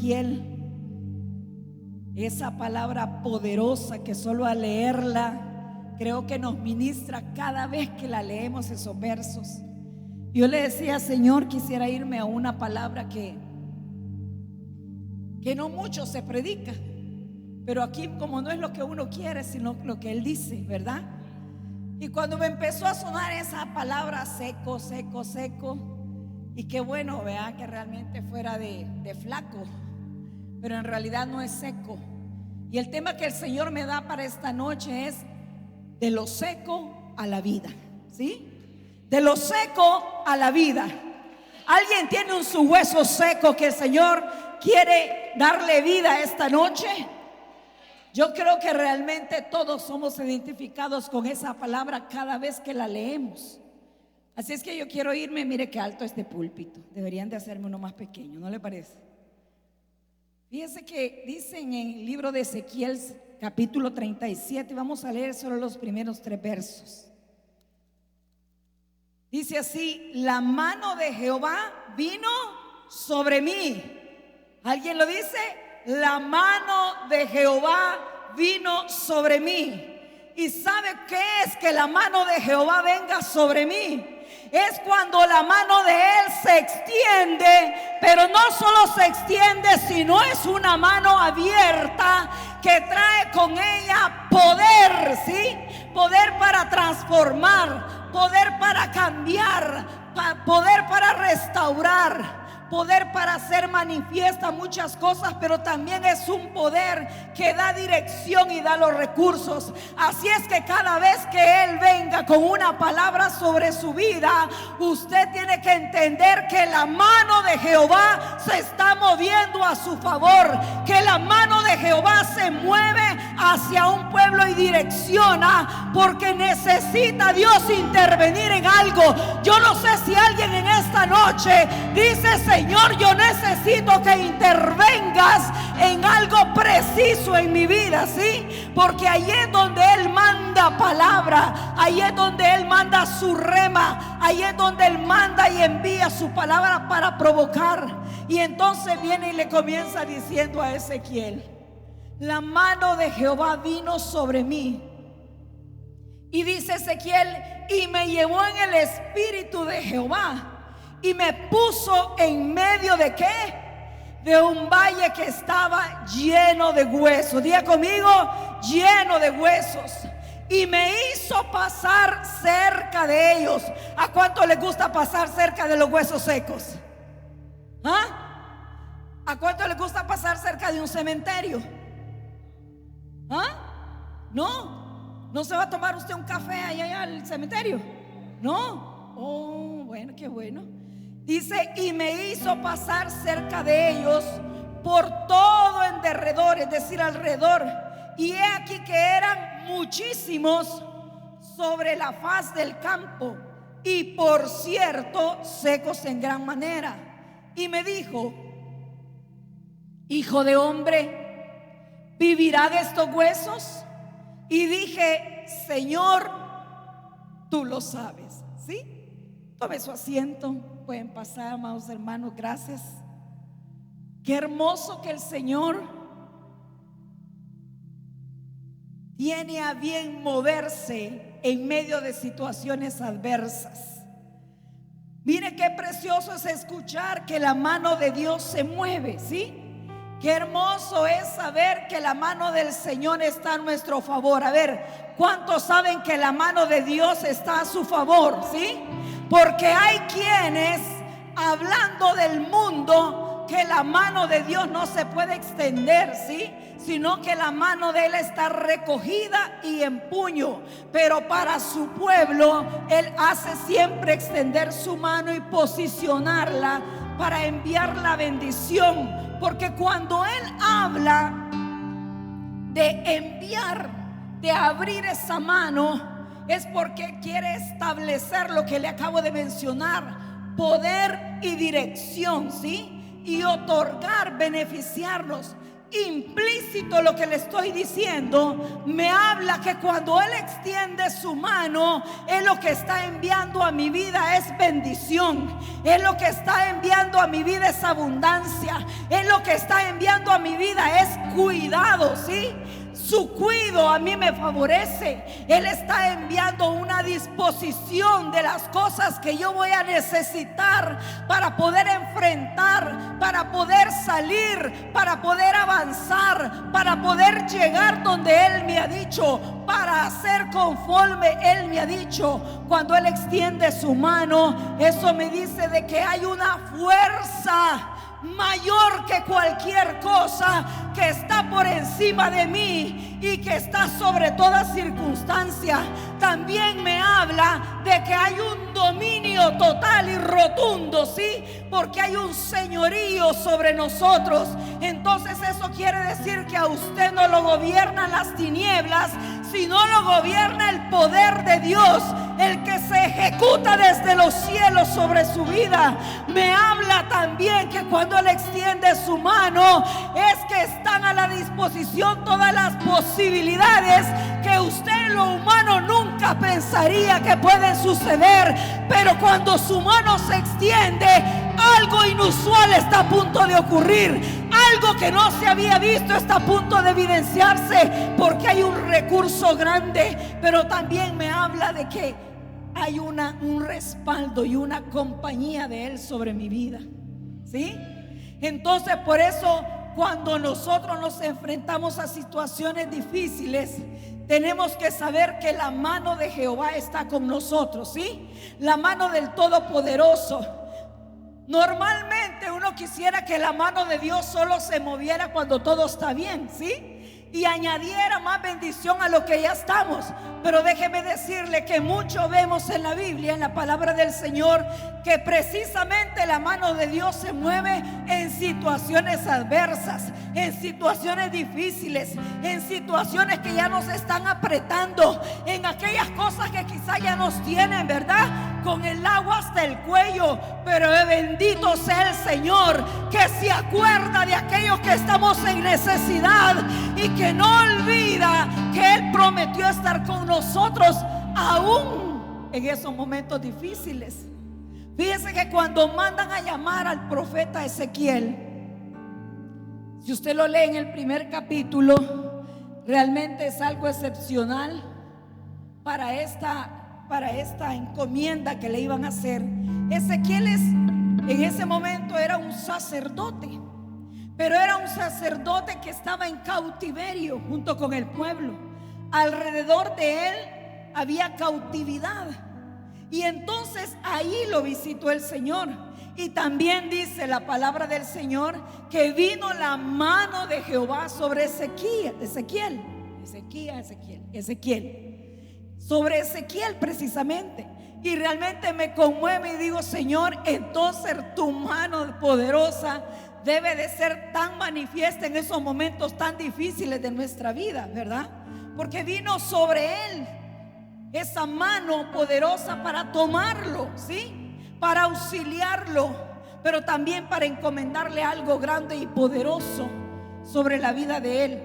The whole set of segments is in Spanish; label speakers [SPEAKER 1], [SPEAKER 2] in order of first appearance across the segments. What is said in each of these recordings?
[SPEAKER 1] Ezequiel, esa palabra poderosa que solo al leerla creo que nos ministra cada vez que la leemos, esos versos. Yo le decía, Señor, quisiera irme a una palabra que no mucho se predica, pero aquí como no es lo que uno quiere, sino lo que Él dice, ¿verdad? Y cuando me empezó a sonar esa palabra seco, seco, seco, y qué bueno, vea, que realmente fuera de flaco, pero en realidad no es seco. Y el tema que el Señor me da para esta noche es de lo seco a la vida, ¿sí? De lo seco a la vida. ¿Alguien tiene su hueso seco que el Señor quiere darle vida esta noche? Yo creo que realmente todos somos identificados con esa palabra cada vez que la leemos. Así es que yo quiero irme. Mire qué alto este púlpito. Deberían de hacerme uno más pequeño, ¿no le parece? Fíjese que dice en el libro de Ezequiel capítulo 37, vamos a leer solo los primeros 3 versos. Dice así: la mano de Jehová vino sobre mí. ¿Alguien lo dice? La mano de Jehová vino sobre mí. ¿Y sabe qué es que la mano de Jehová venga sobre mí? Es cuando la mano de Él se extiende, pero no solo se extiende, sino es una mano abierta que trae con ella poder, ¿sí? Poder para transformar, poder para cambiar, poder para restaurar, poder para hacer manifiesta muchas cosas, pero también es un poder que da dirección y da los recursos. Así es que cada vez que Él venga con una palabra sobre su vida, usted tiene que entender que la mano de Jehová se está moviendo a su favor, que la mano de Jehová se mueve hacia un pueblo y direcciona, porque necesita Dios intervenir en algo. Yo no sé si alguien en esta noche dice: Señor, yo necesito que intervengas en algo preciso en mi vida, ¿sí? Porque ahí es donde Él manda palabra, ahí es donde Él manda su rema, ahí es donde Él manda y envía su palabra para provocar. Y entonces viene y le comienza diciendo a Ezequiel: la mano de Jehová vino sobre mí. Y dice Ezequiel: y me llevó en el espíritu de Jehová y me puso en medio de ¿qué? De un valle que estaba lleno de huesos. Diga conmigo: lleno de huesos. Y me hizo pasar cerca de ellos. ¿A cuánto les gusta pasar cerca de los huesos secos? ¿Ah? ¿A cuánto les gusta pasar cerca de un cementerio? ¿Ah? No se va a tomar usted un café allá al cementerio. No. Oh, bueno, qué bueno. Dice: y me hizo pasar cerca de ellos por todo en derredor, es decir, alrededor. Y he aquí que eran muchísimos sobre la faz del campo, y por cierto secos en gran manera. Y me dijo: hijo de hombre, ¿vivirán estos huesos? Y dije: Señor, tú lo sabes. ¿Sí? Tome su asiento. Pueden pasar, amados hermanos, gracias. Qué hermoso que el Señor tiene a bien moverse en medio de situaciones adversas. Mire qué precioso es escuchar que la mano de Dios se mueve, ¿sí? Qué hermoso es saber que la mano del Señor está a nuestro favor. A ver, ¿cuántos saben que la mano de Dios está a su favor? ¿Sí? Porque hay quienes, hablando del mundo, que la mano de Dios no se puede extender, ¿sí? Sino que la mano de Él está recogida y en puño. Pero para su pueblo, Él hace siempre extender su mano y posicionarla para enviar la bendición. Porque cuando Él habla de enviar, de abrir esa mano, es porque quiere establecer lo que le acabo de mencionar: poder y dirección, ¿sí? Y otorgar, beneficiarnos. implícito lo que le estoy diciendo. Me habla que cuando Él extiende su mano, Él lo que está enviando a mi vida es bendición. Él lo que está enviando a mi vida es abundancia. Él lo que está enviando a mi vida es cuidado, ¿sí? Su cuidado a mí me favorece. Él está enviando una disposición de las cosas que yo voy a necesitar para poder enfrentar, para poder salir, para poder avanzar, para poder llegar donde Él me ha dicho, para hacer conforme Él me ha dicho. Cuando Él extiende su mano, eso me dice de que hay una fuerza mayor que cualquier cosa que está por encima de mí y que está sobre toda circunstancia. También me habla de que hay un dominio total y rotundo, ¿sí? Porque hay un señorío sobre nosotros. Entonces eso quiere decir que a usted no lo gobiernan las tinieblas, sino lo gobierna el poder de Dios, el que se ejecuta desde los cielos sobre su vida. Me habla también que cuando Él extiende su mano, es que están a la disposición todas las posibilidades que usted en lo humano nunca pensaría que pueden suceder. Pero cuando su mano se extiende, algo inusual está a punto de ocurrir. Algo que no se había visto está a punto de evidenciarse, porque hay un recurso grande. Pero también me habla de que hay un respaldo y una compañía de Él sobre mi vida, ¿sí? Entonces por eso cuando nosotros nos enfrentamos a situaciones difíciles, tenemos que saber que la mano de Jehová está con nosotros, ¿sí? La mano del Todopoderoso. Normalmente uno quisiera que la mano de Dios solo se moviera cuando todo está bien, ¿sí? Y añadiera más bendición a lo que ya estamos. Pero déjeme decirle que mucho vemos en la Biblia, en la palabra del Señor, que precisamente la mano de Dios se mueve en situaciones adversas, en situaciones difíciles, en situaciones que ya nos están apretando, en aquellas cosas que quizá ya nos tienen, ¿verdad?, con el agua hasta el cuello. Pero bendito sea el Señor, que se acuerda de aquellos que estamos en necesidad y que no olvida que Él prometió estar con nosotros aún en esos momentos difíciles. Fíjense que cuando mandan a llamar al profeta Ezequiel, si usted lo lee en el primer capítulo, realmente es algo excepcional para esta encomienda que le iban a hacer. Ezequiel en ese momento era un sacerdote, pero era un sacerdote que estaba en cautiverio junto con el pueblo. Alrededor de él había cautividad. Y entonces ahí lo visitó el Señor. Y también dice la palabra del Señor que vino la mano de Jehová sobre Ezequiel, sobre Ezequiel precisamente. Y realmente me conmueve y digo: Señor, entonces tu mano poderosa debe de ser tan manifiesta en esos momentos tan difíciles de nuestra vida, ¿verdad? Porque vino sobre él esa mano poderosa para tomarlo, ¿sí? Para auxiliarlo, pero también para encomendarle algo grande y poderoso sobre la vida de él.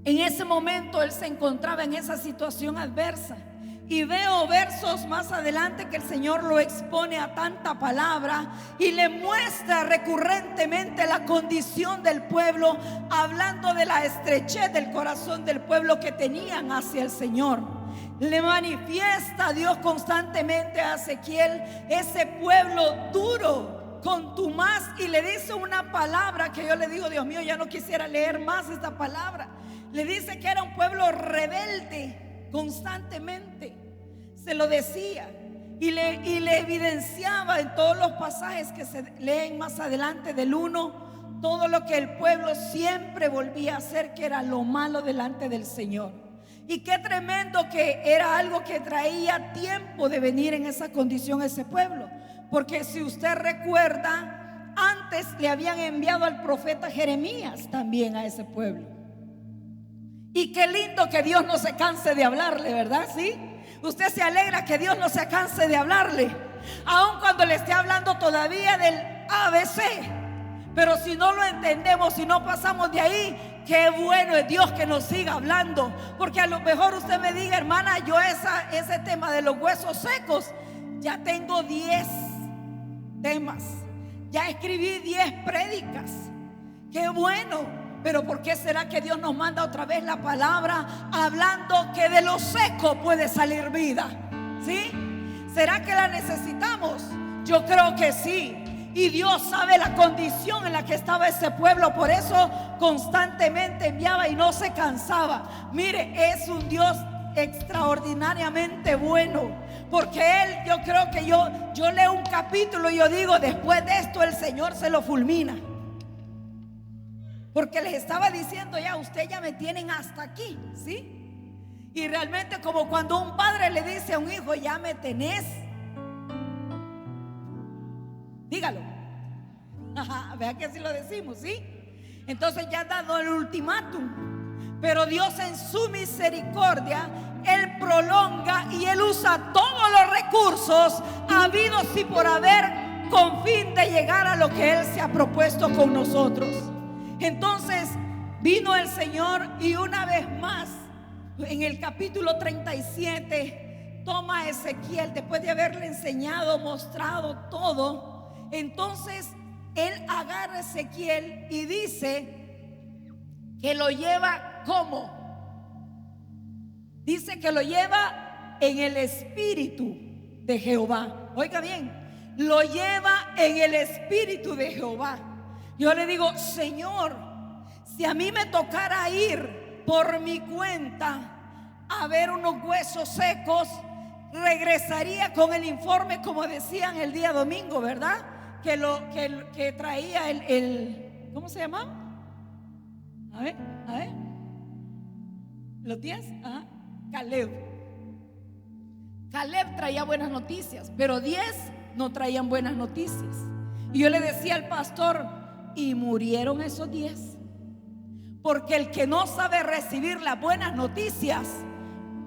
[SPEAKER 1] En ese momento él se encontraba en esa situación adversa. Y veo versos más adelante que el Señor lo expone a tanta palabra y le muestra recurrentemente la condición del pueblo, hablando de la estrechez del corazón del pueblo que tenían hacia el Señor. Le manifiesta a Dios constantemente a Ezequiel ese pueblo duro, contumaz, y le dice una palabra que yo le digo: Dios mío, ya no quisiera leer más esta palabra. Le dice que era un pueblo rebelde constantemente. Se lo decía y le evidenciaba en todos los pasajes que se leen más adelante del 1, todo lo que el pueblo siempre volvía a hacer, que era lo malo delante del Señor. Y qué tremendo que era algo que traía tiempo de venir en esa condición a ese pueblo. Porque si usted recuerda, antes le habían enviado al profeta Jeremías también a ese pueblo. Y qué lindo que Dios no se canse de hablarle, ¿verdad? ¿Sí? Usted se alegra que Dios no se canse de hablarle, aun cuando le esté hablando todavía del ABC. Pero si no lo entendemos, si no pasamos de ahí, qué bueno es Dios que nos siga hablando. Porque a lo mejor usted me diga, hermana, yo ese tema de los huesos secos, ya tengo 10 temas, ya escribí 10 prédicas. Qué bueno. Pero ¿por qué será que Dios nos manda otra vez la palabra hablando que de lo seco puede salir vida? ¿Sí? ¿Será que la necesitamos? Yo creo que sí. Y Dios sabe la condición en la que estaba ese pueblo. Por eso constantemente enviaba y no se cansaba. Mire, es un Dios extraordinariamente bueno. Porque Él, yo creo que yo leo un capítulo y yo digo, después de esto el Señor se lo fulmina. Porque les estaba diciendo, ya ustedes ya me tienen hasta aquí, ¿sí? Y realmente como cuando un padre le dice a un hijo, ya me tenés. Dígalo. Vean que así lo decimos, ¿sí? Entonces ya ha dado el ultimátum. Pero Dios en su misericordia, Él prolonga y Él usa todos los recursos habidos y por haber, con fin de llegar a lo que Él se ha propuesto con nosotros. Entonces vino el Señor y una vez más en el capítulo 37 toma a Ezequiel después de haberle enseñado, mostrado todo. Entonces Él agarra a Ezequiel y dice que lo lleva ¿cómo? Dice que lo lleva en el espíritu de Jehová. Oiga bien, lo lleva en el espíritu de Jehová. Yo le digo, Señor, si a mí me tocara ir por mi cuenta a ver unos huesos secos, regresaría con el informe como decían el día domingo, ¿verdad? Que traía el ¿cómo se llama? A ver, ¿los 10? Ajá. Caleb traía buenas noticias, pero 10 no traían buenas noticias. Y yo le decía al pastor, y murieron esos 10. Porque el que no sabe recibir las buenas noticias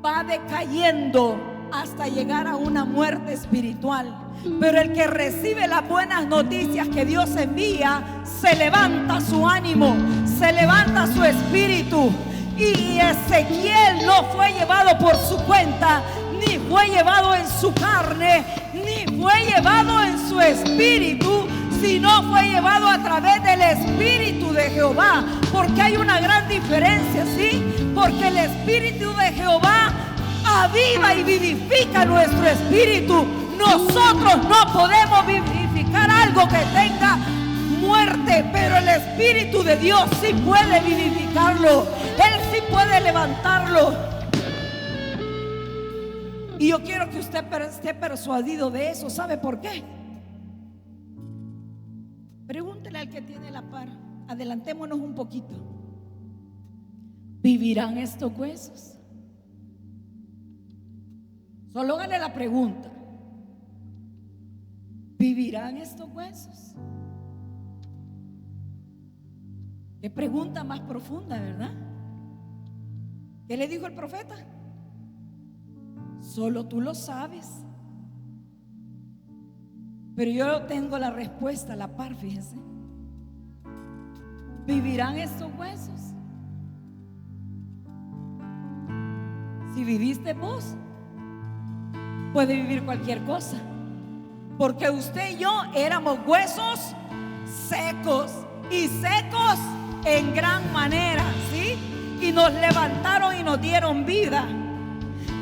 [SPEAKER 1] va decayendo hasta llegar a una muerte espiritual. Pero el que recibe las buenas noticias que Dios envía, se levanta su ánimo, se levanta su espíritu. Y Ezequiel no fue llevado por su cuenta, ni fue llevado en su carne, ni fue llevado en su espíritu, sino fue llevado a través del espíritu de Jehová. Porque hay una gran diferencia, ¿sí? Porque el espíritu de Jehová aviva y vivifica nuestro espíritu. Nosotros no podemos vivificar algo que tenga muerte, pero el espíritu de Dios sí puede vivificarlo. Él sí puede levantarlo. Y yo quiero que usted esté persuadido de eso. ¿Sabe por qué? Pregúntele al que tiene la par. Adelantémonos un poquito. ¿Vivirán estos huesos? Solo hágale la pregunta. ¿Vivirán estos huesos? Qué pregunta más profunda, ¿verdad? ¿Qué le dijo el profeta? Solo tú lo sabes. Pero yo tengo la respuesta a la par, fíjense. ¿Vivirán estos huesos? Si viviste vos, puede vivir cualquier cosa. Porque usted y yo éramos huesos secos, y secos en gran manera, ¿sí? Y nos levantaron y nos dieron vida.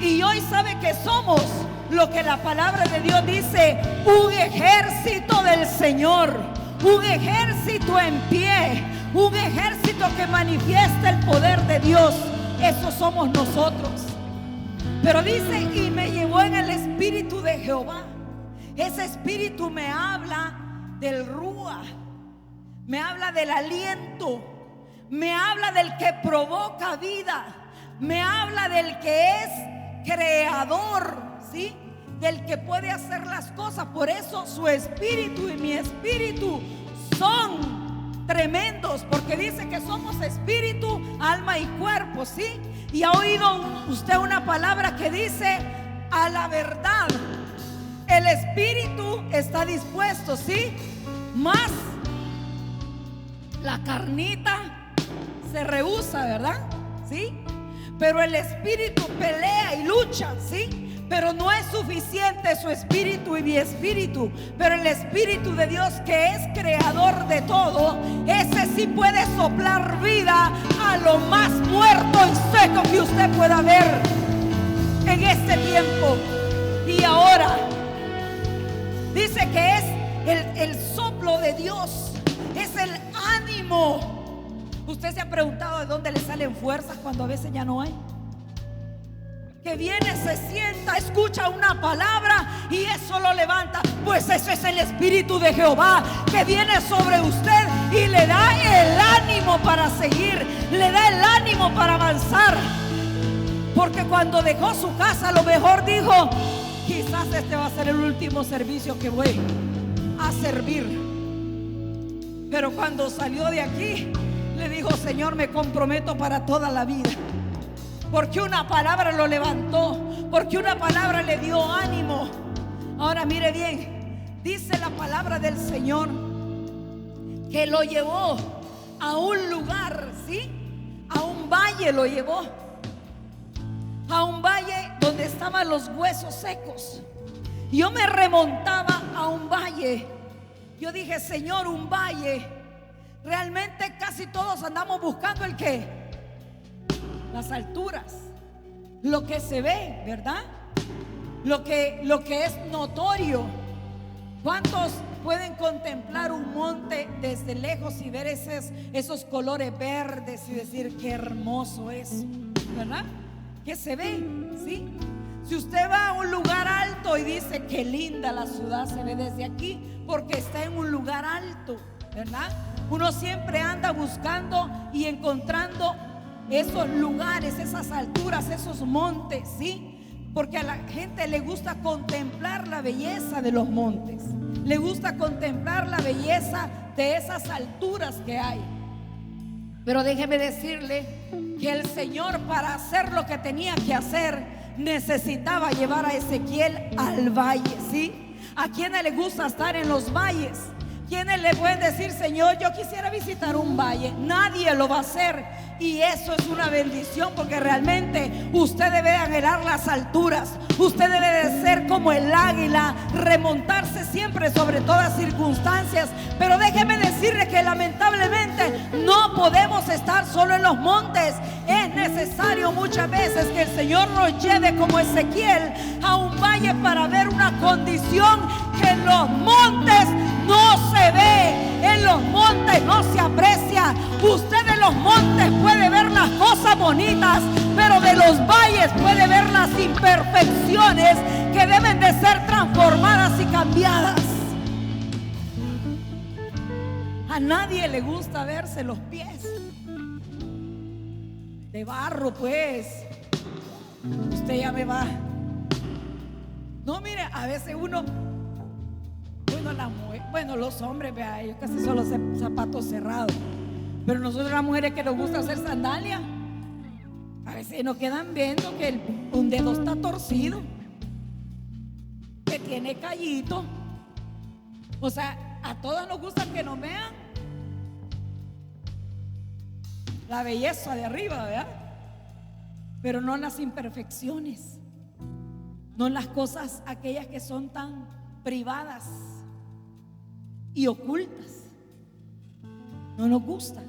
[SPEAKER 1] Y hoy sabe que somos lo que la palabra de Dios dice, un ejército del Señor, un ejército en pie, un ejército que manifiesta el poder de Dios. Eso somos nosotros. Pero dice, y me llevó en el espíritu de Jehová. Ese espíritu me habla del Rúa, me habla del aliento, me habla del que provoca vida, me habla del que es creador, ¿sí? Del que puede hacer las cosas. Por eso su espíritu y mi espíritu son tremendos, porque dice que somos espíritu, alma y cuerpo, ¿sí? Y ha oído usted una palabra que dice a la verdad. El espíritu está dispuesto, ¿sí? Más La carnita se rehúsa, ¿verdad? ¿Sí? Pero el espíritu pelea y lucha, ¿sí? Pero no es suficiente su espíritu y mi espíritu. Pero el espíritu de Dios, que es creador de todo, ese sí puede soplar vida a lo más muerto y seco que usted pueda ver en este tiempo. Y ahora dice que es el soplo de Dios, es el ánimo. ¿Usted se ha preguntado de dónde le salen fuerzas cuando a veces ya no hay? Que viene, se sienta, escucha una palabra y eso lo levanta. Pues ese es el Espíritu de Jehová que viene sobre usted y le da el ánimo para seguir, le da el ánimo para avanzar. Porque cuando dejó su casa, a lo mejor dijo: quizás este va a ser el último servicio que voy a servir. Pero cuando salió de aquí, le dijo: Señor, me comprometo para toda la vida. Porque una palabra lo levantó, porque una palabra le dio ánimo. Ahora mire bien, dice la palabra del Señor que lo llevó a un lugar, ¿sí? A un valle lo llevó. A un valle donde estaban los huesos secos. Yo me remontaba a un valle. Yo dije: Señor, un valle. Realmente casi todos andamos buscando el qué, las alturas, lo que se ve, ¿verdad? Lo que es notorio. ¿Cuántos pueden contemplar un monte desde lejos y ver esos colores verdes y decir: qué hermoso es, ¿verdad? Que se ve, ¿sí? Si usted va a un lugar alto y dice: qué linda la ciudad se ve desde aquí, porque está en un lugar alto, ¿verdad? Uno siempre anda buscando y encontrando esos lugares, esas alturas, esos montes, ¿sí? Porque a la gente le gusta contemplar la belleza de los montes, le gusta contemplar la belleza de esas alturas que hay. Pero déjeme decirle que el Señor, para hacer lo que tenía que hacer, necesitaba llevar a Ezequiel al valle, ¿sí? ¿A quiénes le gusta estar en los valles? ¿Quiénes le pueden decir: Señor, yo quisiera visitar un valle? Nadie lo va a hacer. Y eso es una bendición, porque realmente usted debe anhelar las alturas. Usted debe de ser como el águila, remontarse siempre sobre todas circunstancias. Pero déjeme decirle que lamentablemente no podemos estar solo en los montes. Es necesario muchas veces que el Señor nos lleve como Ezequiel a un valle para ver una condición que en los montes no se ve, en los montes no se aprecia. Usted en los montes puede ver las cosas bonitas, pero de los valles puede ver las imperfecciones que deben de ser transformadas y cambiadas. A nadie le gusta verse los pies de barro, pues. Usted ya me va. No, mire, a veces uno, bueno, los hombres, vea, ellos casi solo zapatos cerrados. Pero nosotros las mujeres que nos gusta hacer sandalia, a veces nos quedan viendo que un dedo está torcido, que tiene callito. O sea, a todas nos gusta que nos vean la belleza de arriba, ¿verdad? Pero no las imperfecciones, no las cosas aquellas que son tan privadas y ocultas. No nos gusta.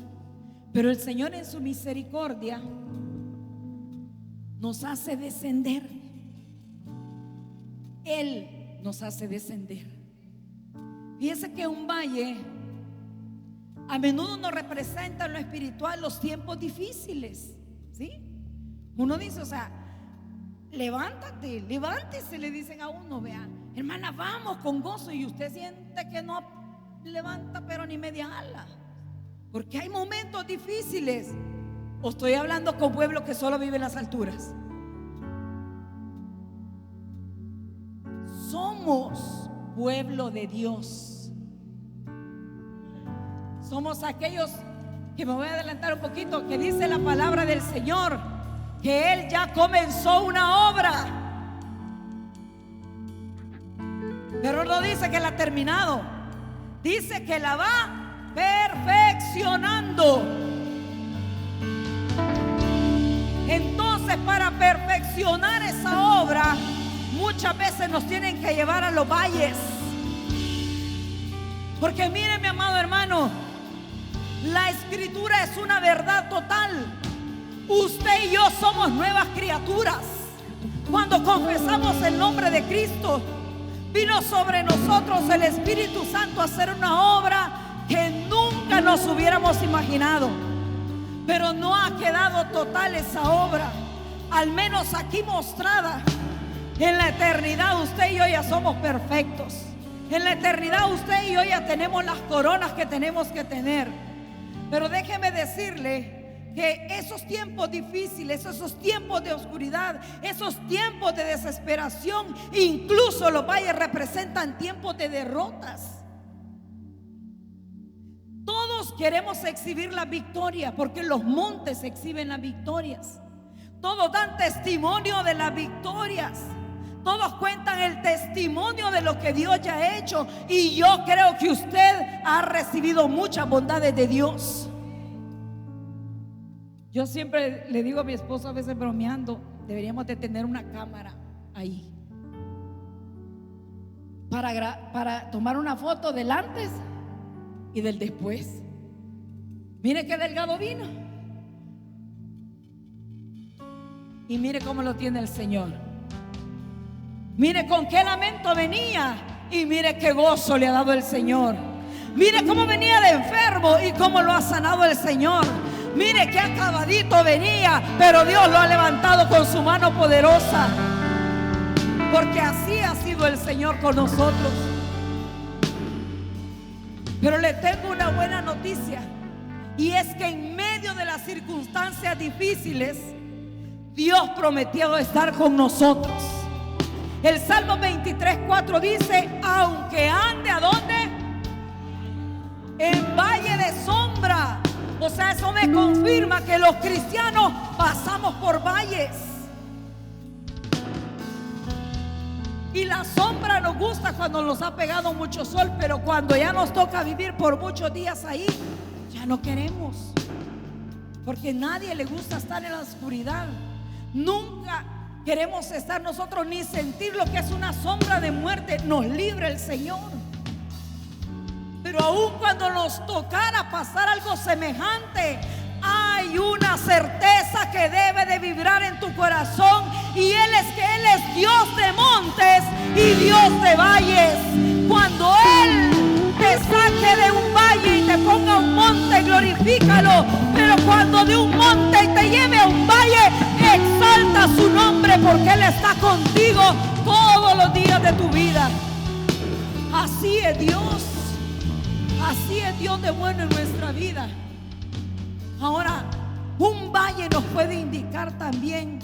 [SPEAKER 1] Pero el Señor, en su misericordia, nos hace descender. Él nos hace descender. Fíjense que un valle a menudo nos representa en lo espiritual los tiempos difíciles, ¿sí? Uno dice, o sea, levántate, levántese, le dicen a uno, vean, hermana, vamos con gozo, y usted siente que no levanta pero ni media ala, porque hay momentos difíciles. O estoy hablando con pueblo que solo vive en las alturas. Somos pueblo de Dios. Somos aquellos que, me voy a adelantar un poquito, que dice la palabra del Señor que Él ya comenzó una obra, pero no dice que la ha terminado, dice que la va perfeccionando. Entonces, para perfeccionar esa obra, muchas veces nos tienen que llevar a los valles. Porque mire, mi amado hermano, la escritura es una verdad total. Usted y yo somos nuevas criaturas. Cuando confesamos el nombre de Cristo, vino sobre nosotros el Espíritu Santo a hacer una obra que nunca nos hubiéramos imaginado. Pero no ha quedado total esa obra, al menos aquí mostrada. En la eternidad usted y yo ya somos perfectos. En la eternidad usted y yo ya tenemos las coronas que tenemos que tener. Pero déjeme decirle que esos tiempos difíciles, esos tiempos de oscuridad, esos tiempos de desesperación, incluso los valles representan tiempos de derrotas. Todos queremos exhibir la victoria, porque los montes exhiben las victorias. Todos dan testimonio de las victorias. Todos cuentan el testimonio de lo que Dios ya ha hecho. Y yo creo que usted ha recibido muchas bondades de Dios. Yo siempre le digo a mi esposo, a veces bromeando, deberíamos de tener una cámara ahí para tomar una foto del antes y del después. Mire qué delgado vino y mire cómo lo tiene el Señor. Mire con qué lamento venía y mire qué gozo le ha dado el Señor. Mire cómo venía de enfermo y cómo lo ha sanado el Señor. Mire que acabadito venía, pero Dios lo ha levantado con su mano poderosa. Porque así ha sido el Señor con nosotros. Pero le tengo una buena noticia, y es que en medio de las circunstancias difíciles, Dios prometió estar con nosotros. El Salmo 23:4 dice: aunque ande ¿a dónde? En valle de sombra. O sea, eso me confirma que los cristianos pasamos por valles. Y la sombra nos gusta cuando nos ha pegado mucho sol, pero cuando ya nos toca vivir por muchos días ahí, ya no queremos. Porque a nadie le gusta estar en la oscuridad. Nunca queremos estar nosotros ni sentir lo que es una sombra de muerte. Nos libre el Señor. Pero aún cuando nos tocara pasar algo semejante, hay una certeza que debe de vibrar en tu corazón, y Él es Dios de montes y Dios de valles. Cuando Él te saque de un valle y te ponga a un monte, glorifícalo. Pero cuando de un monte te lleve a un valle, exalta su nombre, porque Él está contigo todos los días de tu vida. Así es Dios. Así es Dios de bueno en nuestra vida. Ahora, un valle nos puede indicar también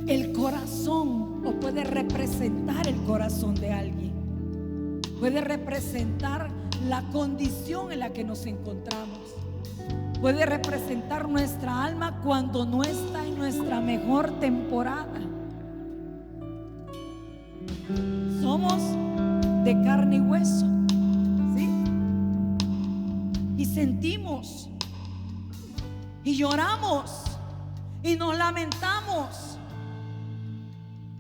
[SPEAKER 1] el corazón, o puede representar el corazón de alguien. Puede representar la condición en la que nos encontramos. Puede representar nuestra alma cuando no está en nuestra mejor temporada. Somos de carne y hueso, ¿sí? Y sentimos, y lloramos, y nos lamentamos.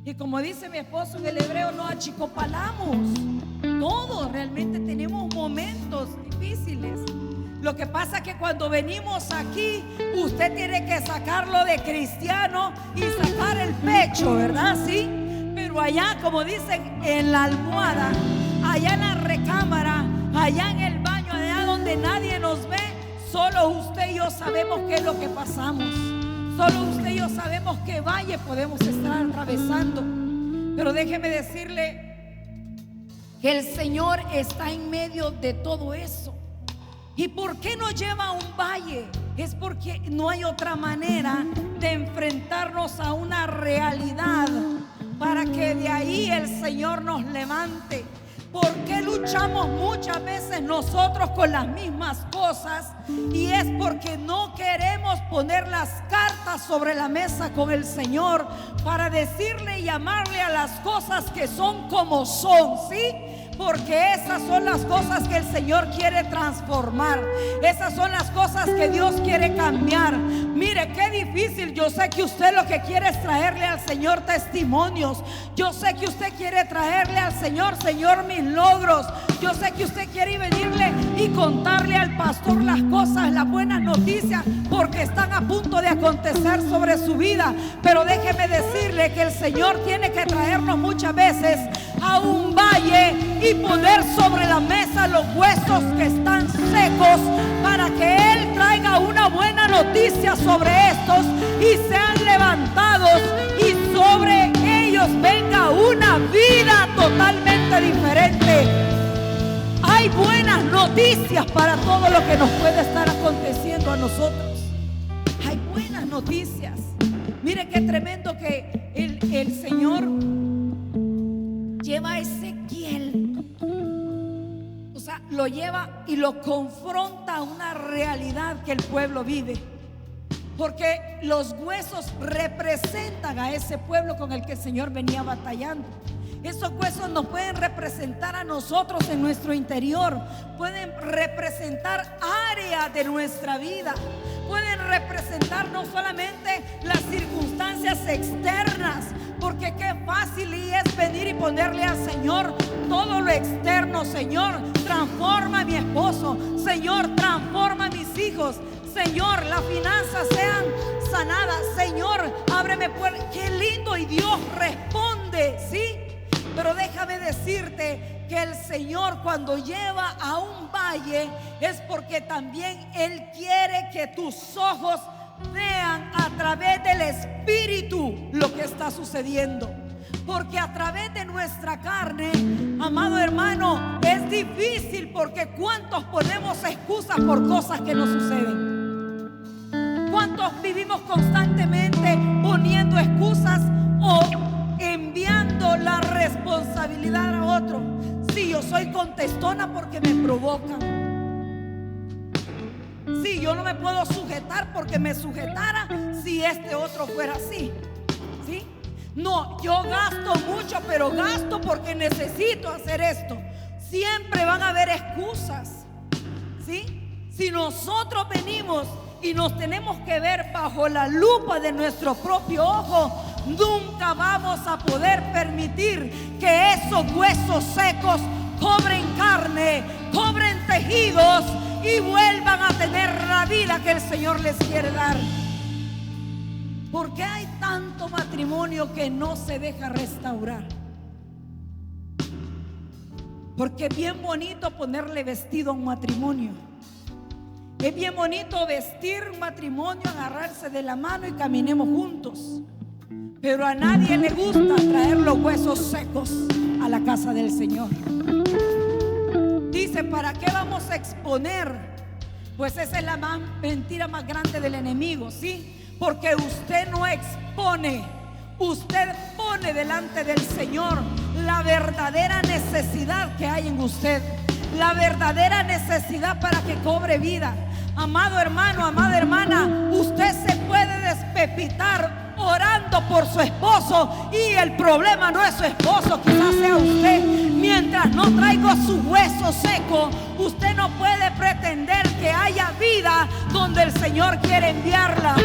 [SPEAKER 1] Y como dice mi esposo en el hebreo, no achicopalamos. Todos realmente tenemos momentos difíciles. Lo que pasa es que cuando venimos aquí, usted tiene que sacarlo de cristiano y sacar el pecho, ¿verdad? Sí. Pero allá, como dicen, en la almohada, allá en la recámara, allá en el baño, allá donde nadie nos ve, solo usted y yo sabemos qué es lo que pasamos. Solo usted y yo sabemos qué valle podemos estar atravesando. Pero déjeme decirle que el Señor está en medio de todo eso. ¿Y por qué nos lleva a un valle? Es porque no hay otra manera de enfrentarnos a una realidad para que de ahí el Señor nos levante. ¿Por qué luchamos muchas veces nosotros con las mismas cosas? Y es porque no queremos poner las cartas sobre la mesa con el Señor para decirle y llamarle a las cosas que son como son, ¿sí? porque esas son las cosas que el Señor quiere transformar. Esas son las cosas que Dios quiere cambiar. Mire, qué difícil. Yo sé que usted lo que quiere es traerle al Señor testimonios. Yo sé que usted quiere traerle al Señor, Señor, mis logros. Yo sé que usted quiere venirle y contarle al pastor las cosas, las buenas noticias, porque están a punto de acontecer sobre su vida. Pero déjeme decirle que el Señor tiene que traernos muchas veces a un valle y poner sobre la mesa los huesos que están secos, para que Él traiga una buena noticia sobre estos y sean levantados, y sobre ellos venga una vida totalmente diferente. Hay buenas noticias para todo lo que nos puede estar aconteciendo a nosotros. Hay buenas noticias. Mire qué tremendo que el Señor lleva a Ezequiel, o sea, lo lleva y lo confronta a una realidad que el pueblo vive, porque los huesos representan a ese pueblo con el que el Señor venía batallando. Esos huesos nos pueden representar a nosotros en nuestro interior, pueden representar áreas de nuestra vida, pueden representar no solamente las circunstancias externas, porque qué fácil es venir y ponerle al Señor todo lo externo. Señor, transforma a mi esposo. Señor, transforma a mis hijos. Señor, las finanzas sean sanadas. Señor, ábreme puertas. Qué lindo, y Dios responde, ¿sí? Pero déjame decirte que el Señor, cuando lleva a un valle, es porque también Él quiere que tus ojos vean a través del Espíritu lo que está sucediendo. Porque a través de nuestra carne, amado hermano, es difícil, porque ¿cuántos ponemos excusas por cosas que no suceden? ¿Cuántos vivimos constantemente poniendo excusas o enviando la responsabilidad a otro? Sí, yo soy contestona porque me provocan. Sí, yo no me puedo sujetar porque me sujetara si este otro fuera así. ¿Sí? No, yo gasto mucho, pero gasto porque necesito hacer esto. Siempre van a haber excusas. ¿Sí? Si nosotros venimos y nos tenemos que ver bajo la lupa de nuestro propio ojo, nunca vamos a poder permitir que esos huesos secos cobren carne, cobren tejidos y vuelvan a tener la vida que el Señor les quiere dar. ¿Por qué hay tanto matrimonio que no se deja restaurar? Porque es bien bonito ponerle vestido a un matrimonio. Es bien bonito vestir un matrimonio, agarrarse de la mano y caminemos juntos. Pero a nadie le gusta traer los huesos secos a la casa del Señor. Dice, ¿para qué vamos a exponer? Pues esa es la mentira más grande del enemigo, ¿sí? Porque usted no expone, usted pone delante del Señor la verdadera necesidad que hay en usted, la verdadera necesidad para que cobre vida. Amado hermano, amada hermana, usted se puede despepitar orando por su esposo y el problema no es su esposo, quizás sea usted. Mientras no traiga su hueso seco, usted no puede pretender que haya vida donde el Señor quiere enviarla.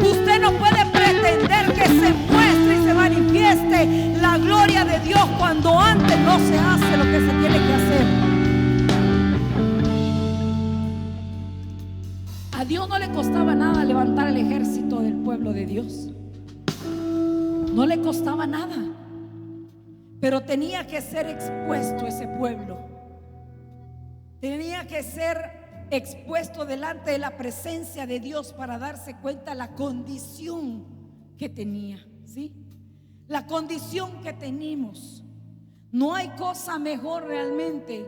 [SPEAKER 1] Usted no puede pretender que se muestre y se manifieste la gloria de Dios cuando antes no se hace lo que se tiene que hacer. A Dios no le costaba nada levantar el ejército del pueblo de Dios. No le costaba nada. Pero tenía que ser expuesto ese pueblo. Tenía que ser expuesto delante de la presencia de Dios para darse cuenta la condición que tenía, ¿sí? La condición que tenemos. No hay cosa mejor realmente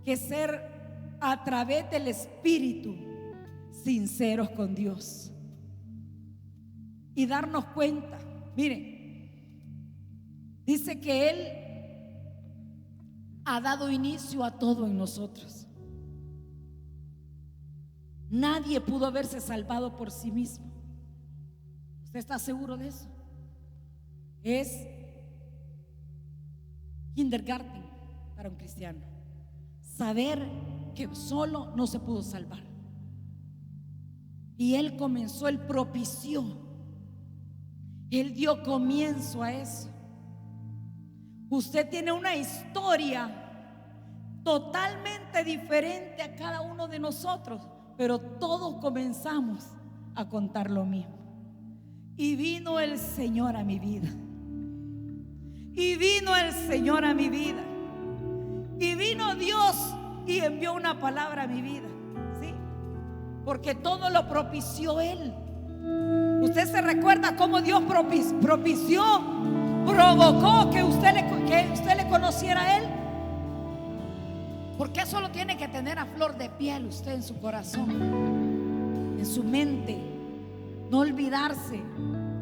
[SPEAKER 1] que ser a través del Espíritu sinceros con Dios y darnos cuenta. Miren, dice que Él ha dado inicio a todo en nosotros. Nadie pudo haberse salvado por sí mismo. ¿Usted está seguro de eso? Es kindergarten para para un cristiano. Saber que solo no se pudo salvar. Y Él comenzó, Él propició, Él dio comienzo a eso. Usted tiene una historia totalmente diferente a cada uno de nosotros, pero todos comenzamos a contar lo mismo. Y vino el Señor a mi vida. Y vino el Señor a mi vida. Y vino Dios y envió una palabra a mi vida, ¿sí? Porque todo lo propició Él. Usted se recuerda cómo Dios propició, provocó que usted le conociera a Él. Porque eso lo tiene que tener a flor de piel usted en su corazón, en su mente. No olvidarse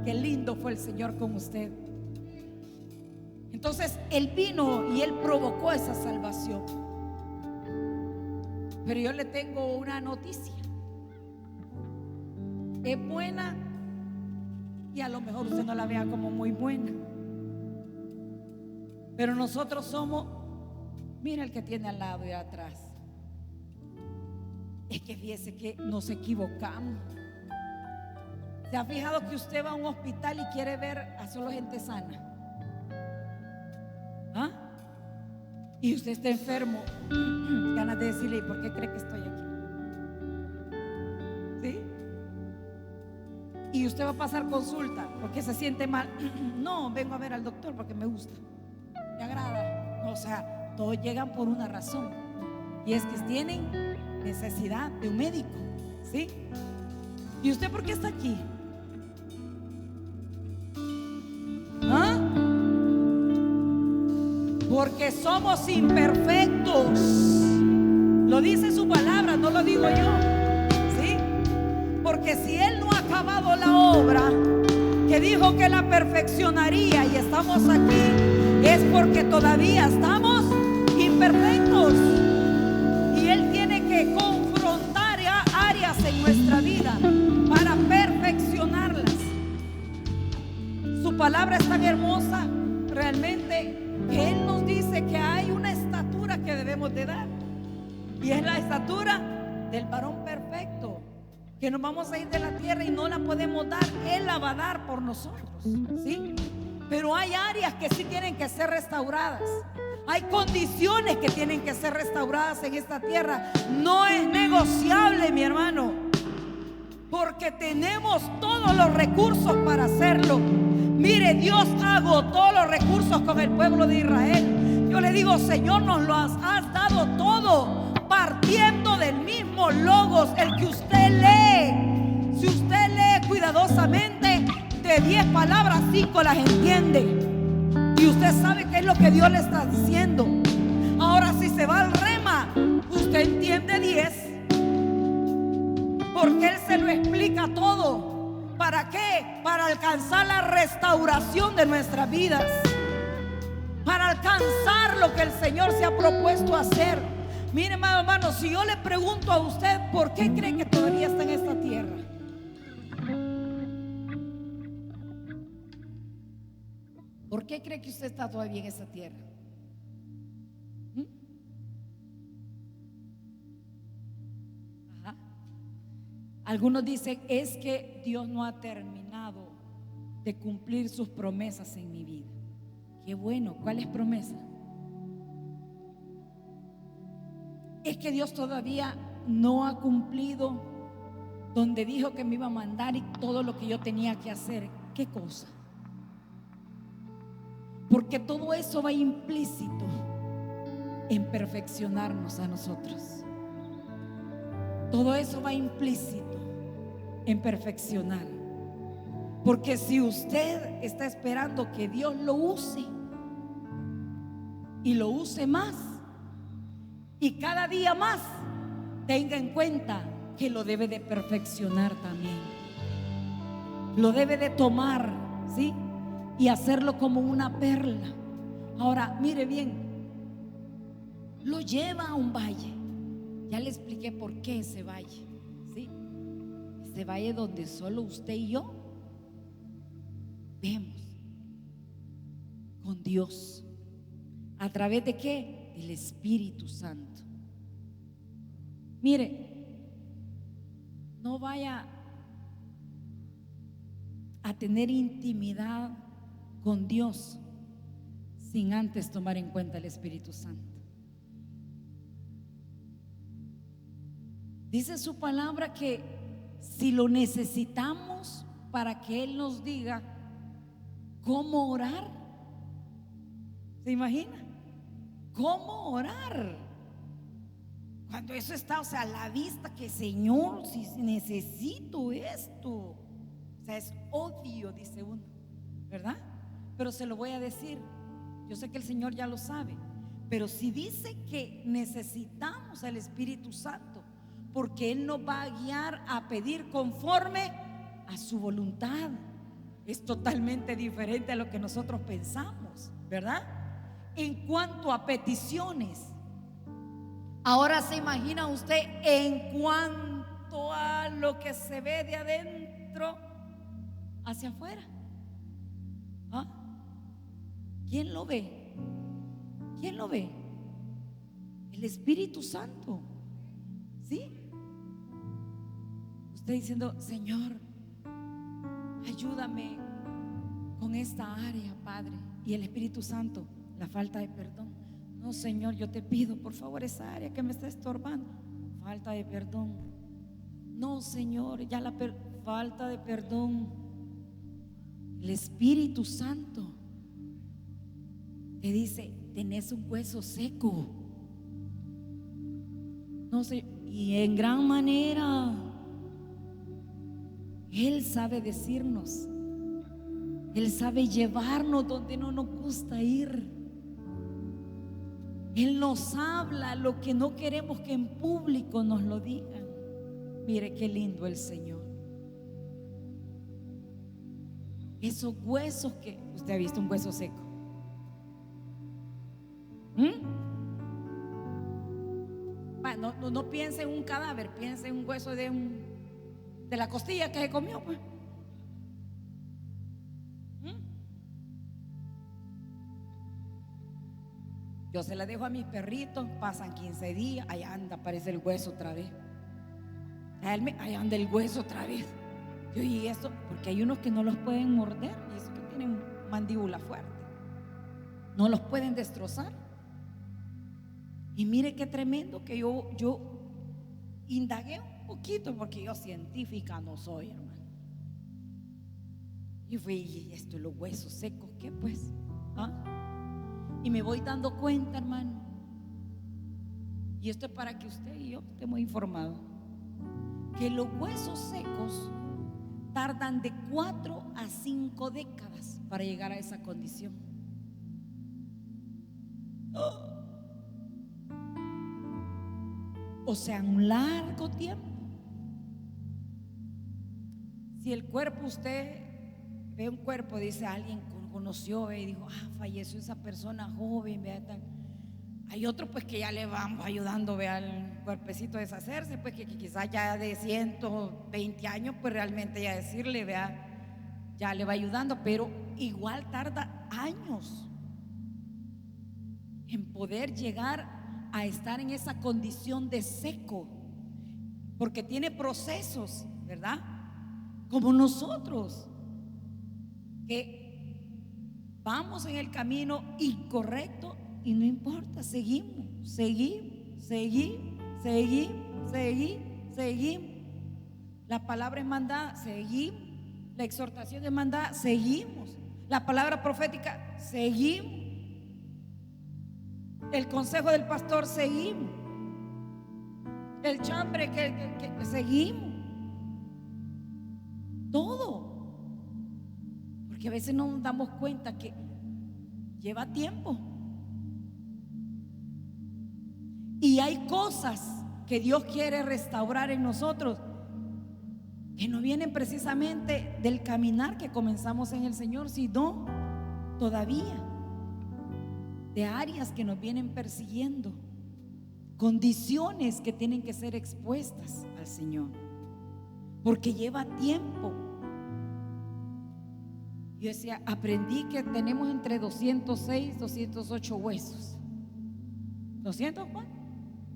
[SPEAKER 1] qué lindo fue el Señor con usted. Entonces Él vino y Él provocó esa salvación. Pero yo le tengo una noticia. Es buena y a lo mejor usted no la vea como muy buena. Pero nosotros somos, mira el que tiene al lado y atrás. Es que fíjese que nos equivocamos. ¿Se ha fijado que usted va a un hospital y quiere ver a solo gente sana? ¿Ah? Y usted está enfermo, ganas de decirle: ¿y por qué cree que estoy aquí? ¿Sí? Y usted va a pasar consulta porque se siente mal. No, vengo a ver al doctor porque me gusta, me agrada. O sea, todos llegan por una razón, y es que tienen necesidad de un médico, ¿sí? ¿Y usted por qué está aquí? ¿Ah? Porque somos imperfectos. Lo dice su palabra, no lo digo yo, ¿sí? Porque si Él no ha acabado la obra que dijo que la perfeccionaría y estamos aquí, es porque todavía estamos imperfectos. Y Él tiene que confrontar áreas en nuestra vida para perfeccionarlas. Su palabra es tan hermosa realmente que Él nos dice que hay una estatura que debemos de dar, y es la estatura del varón perfecto, que nos vamos a ir de la tierra y no la podemos dar. Él la va a dar por nosotros, ¿sí? Pero hay áreas que sí tienen que ser restauradas. Hay condiciones que tienen que ser restauradas en esta tierra. No es negociable, mi hermano, porque tenemos todos los recursos para hacerlo. Mire, Dios agotó los recursos con el pueblo de Israel. Yo le digo: Señor, nos lo has dado todo, partiendo del mismo logos, el que usted lee. Si usted lee cuidadosamente, de 10 palabras, 5 las entiende. Y usted sabe qué es lo que Dios le está diciendo. Ahora, si se va al rema, usted entiende 10, porque Él se lo explica todo. ¿Para qué? Para alcanzar la restauración de nuestras vidas, para alcanzar lo que el Señor se ha propuesto hacer. Mire, hermano, si yo le pregunto a usted: ¿por qué cree que todavía está en esta tierra? ¿Por qué cree que usted está todavía en esa tierra? Ajá. Algunos dicen: es que Dios no ha terminado de cumplir sus promesas en mi vida. Qué bueno. ¿Cuáles promesas? Es que Dios todavía no ha cumplido donde dijo que me iba a mandar y todo lo que yo tenía que hacer. ¿Qué cosa? Porque todo eso va implícito en perfeccionarnos a nosotros. Todo eso va implícito en perfeccionar. Porque si usted está esperando que Dios lo use y lo use más, y cada día más, tenga en cuenta que lo debe de perfeccionar también. Lo debe de tomar, ¿sí? Y hacerlo como una perla. Ahora, mire bien, lo lleva a un valle. Ya le expliqué por qué ese valle, ¿sí? Ese valle donde solo usted y yo vemos con Dios. ¿A través de qué? el Espíritu Santo. Mire, no vaya a tener intimidad con Dios sin antes tomar en cuenta el Espíritu Santo. Dice su palabra que si lo necesitamos para que Él nos diga cómo orar, ¿se imagina? ¿Cómo orar? Cuando eso está, o sea, a la vista, que Señor, si necesito esto, o sea, es obvio, dice uno, ¿verdad? Pero se lo voy a decir, yo sé que el Señor ya lo sabe, pero si dice que necesitamos al Espíritu Santo, porque Él nos va a guiar a pedir conforme a su voluntad. Es totalmente diferente a lo que nosotros pensamos, ¿verdad? En cuanto a peticiones, ahora se imagina usted en cuanto a lo que se ve de adentro hacia afuera. ¿Ah? ¿Quién lo ve? ¿Quién lo ve? El Espíritu Santo. ¿Sí? Usted diciendo: Señor, ayúdame con esta área, Padre. Y el Espíritu Santo: la falta de perdón. No, Señor, yo te pido, por favor, esa área que me está estorbando, falta de perdón. No, Señor, ya la falta de perdón. El Espíritu Santo te dice: tenés un hueso seco. No sé, y en gran manera Él sabe decirnos, Él sabe llevarnos donde no nos gusta ir. Él nos habla lo que no queremos que en público nos lo digan. Mire qué lindo el Señor. Esos huesos que usted ha visto, un hueso seco. No piense en un cadáver, piense en un hueso de la costilla que se comió, pues. Yo se la dejo a mis perritos, pasan 15 días, ahí anda, aparece el hueso otra vez. Ahí anda el hueso otra vez. Y eso, porque hay unos que no los pueden morder, y esos que tienen mandíbula fuerte, no los pueden destrozar. Y mire qué tremendo que yo indagué un poquito, porque yo científica no soy, hermano. Y fui: ¿y esto, los huesos secos, qué pues? Y me voy dando cuenta, hermano, y esto es para que usted y yo estemos informados, que los huesos secos tardan de 4 a 5 décadas para llegar a esa condición. O sea, un largo tiempo. Si el cuerpo, usted ve un cuerpo, dice alguien conoció y dijo: falleció esa persona joven, vea, tal. Hay otro pues que ya le vamos ayudando, vea, el cuerpecito a deshacerse, pues que quizás ya de 120 años, pues realmente ya decirle, vea, ya le va ayudando, pero igual tarda años en poder llegar a estar en esa condición de seco, porque tiene procesos, ¿verdad? Como nosotros, que vamos en el camino incorrecto y no importa, seguimos. La palabra es mandada, seguimos. La exhortación es mandada, seguimos. La palabra profética, seguimos. El consejo del pastor, seguimos. El chambre que seguimos. Todo. Porque a veces no nos damos cuenta que lleva tiempo. Y hay cosas que Dios quiere restaurar en nosotros que no vienen precisamente del caminar que comenzamos en el Señor, sino todavía de áreas que nos vienen persiguiendo, condiciones que tienen que ser expuestas al Señor, porque lleva tiempo. Yo decía, aprendí que tenemos entre 206 208 huesos. ¿200 cuánto?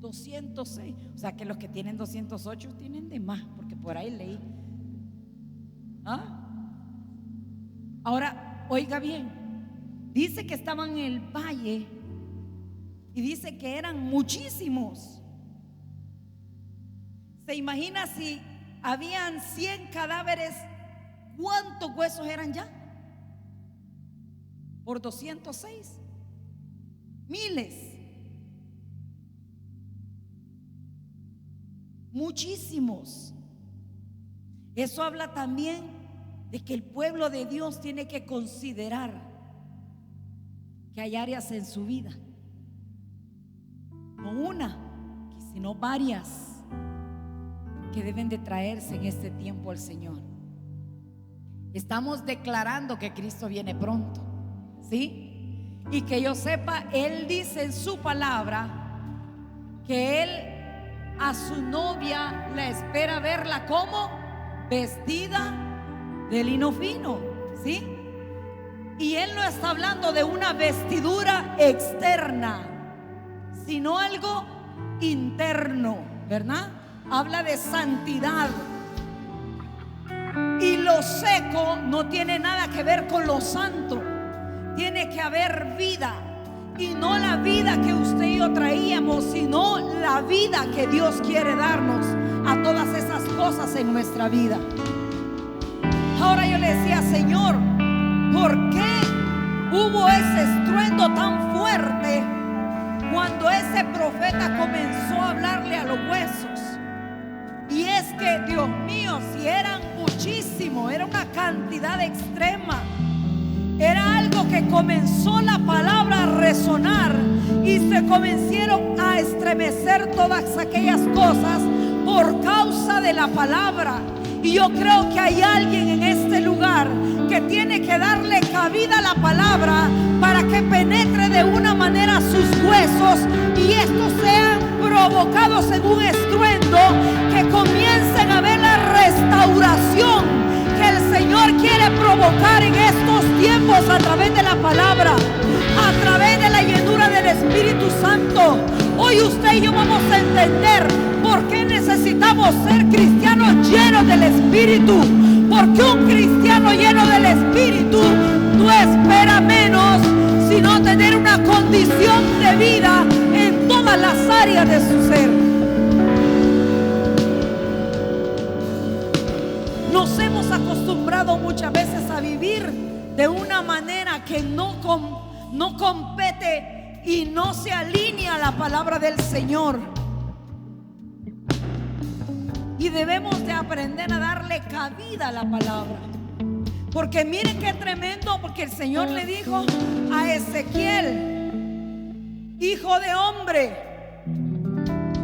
[SPEAKER 1] 206. O sea que los que tienen 208 tienen de más, porque por ahí leí. ¿Ah? Ahora, oiga bien, dice que estaban en el valle y dice que eran muchísimos. ¿Se imagina si habían 100 cadáveres? ¿Cuántos huesos eran ya? Por 206. Miles. Muchísimos. Eso habla también de que el pueblo de Dios tiene que considerar que hay áreas en su vida, no una, sino varias, que deben de traerse en este tiempo al Señor. Estamos declarando que Cristo viene pronto, ¿sí? Y que yo sepa, Él dice en su palabra que Él a su novia la espera verla como vestida de lino fino, ¿sí? Y Él no está hablando de una vestidura externa, sino algo interno, ¿verdad? Habla de santidad. Y lo seco no tiene nada que ver con lo santo. Tiene que haber vida. Y no la vida que usted y yo traíamos, sino la vida que Dios quiere darnos a todas esas cosas en nuestra vida. Ahora yo le decía, Señor, ¿por qué hubo ese estruendo tan fuerte cuando ese profeta comenzó a hablarle a los huesos? Y es que, Dios mío, si eran muchísimos, era una cantidad extrema, era algo que comenzó la palabra a resonar y se comenzaron a estremecer todas aquellas cosas por causa de la palabra. Y yo creo que hay alguien en este lugar que tiene que darle cabida a la palabra para que penetre de una manera sus huesos y estos sean provocados en un estruendo, que comiencen a ver la restauración que el Señor quiere provocar en estos tiempos a través de la palabra, a través de la llenura del Espíritu Santo. Hoy usted y yo vamos a entender por qué necesitamos ser cristianos llenos del Espíritu. Porque un cristiano lleno del Espíritu no espera menos, sino tener una condición de vida en todas las áreas de su ser. Nos hemos acostumbrado muchas veces a vivir de una manera que no compete y no se alinea a la palabra del Señor. Y debemos de aprender a darle cabida a la palabra. Porque miren qué tremendo, porque el Señor le dijo a Ezequiel: hijo de hombre,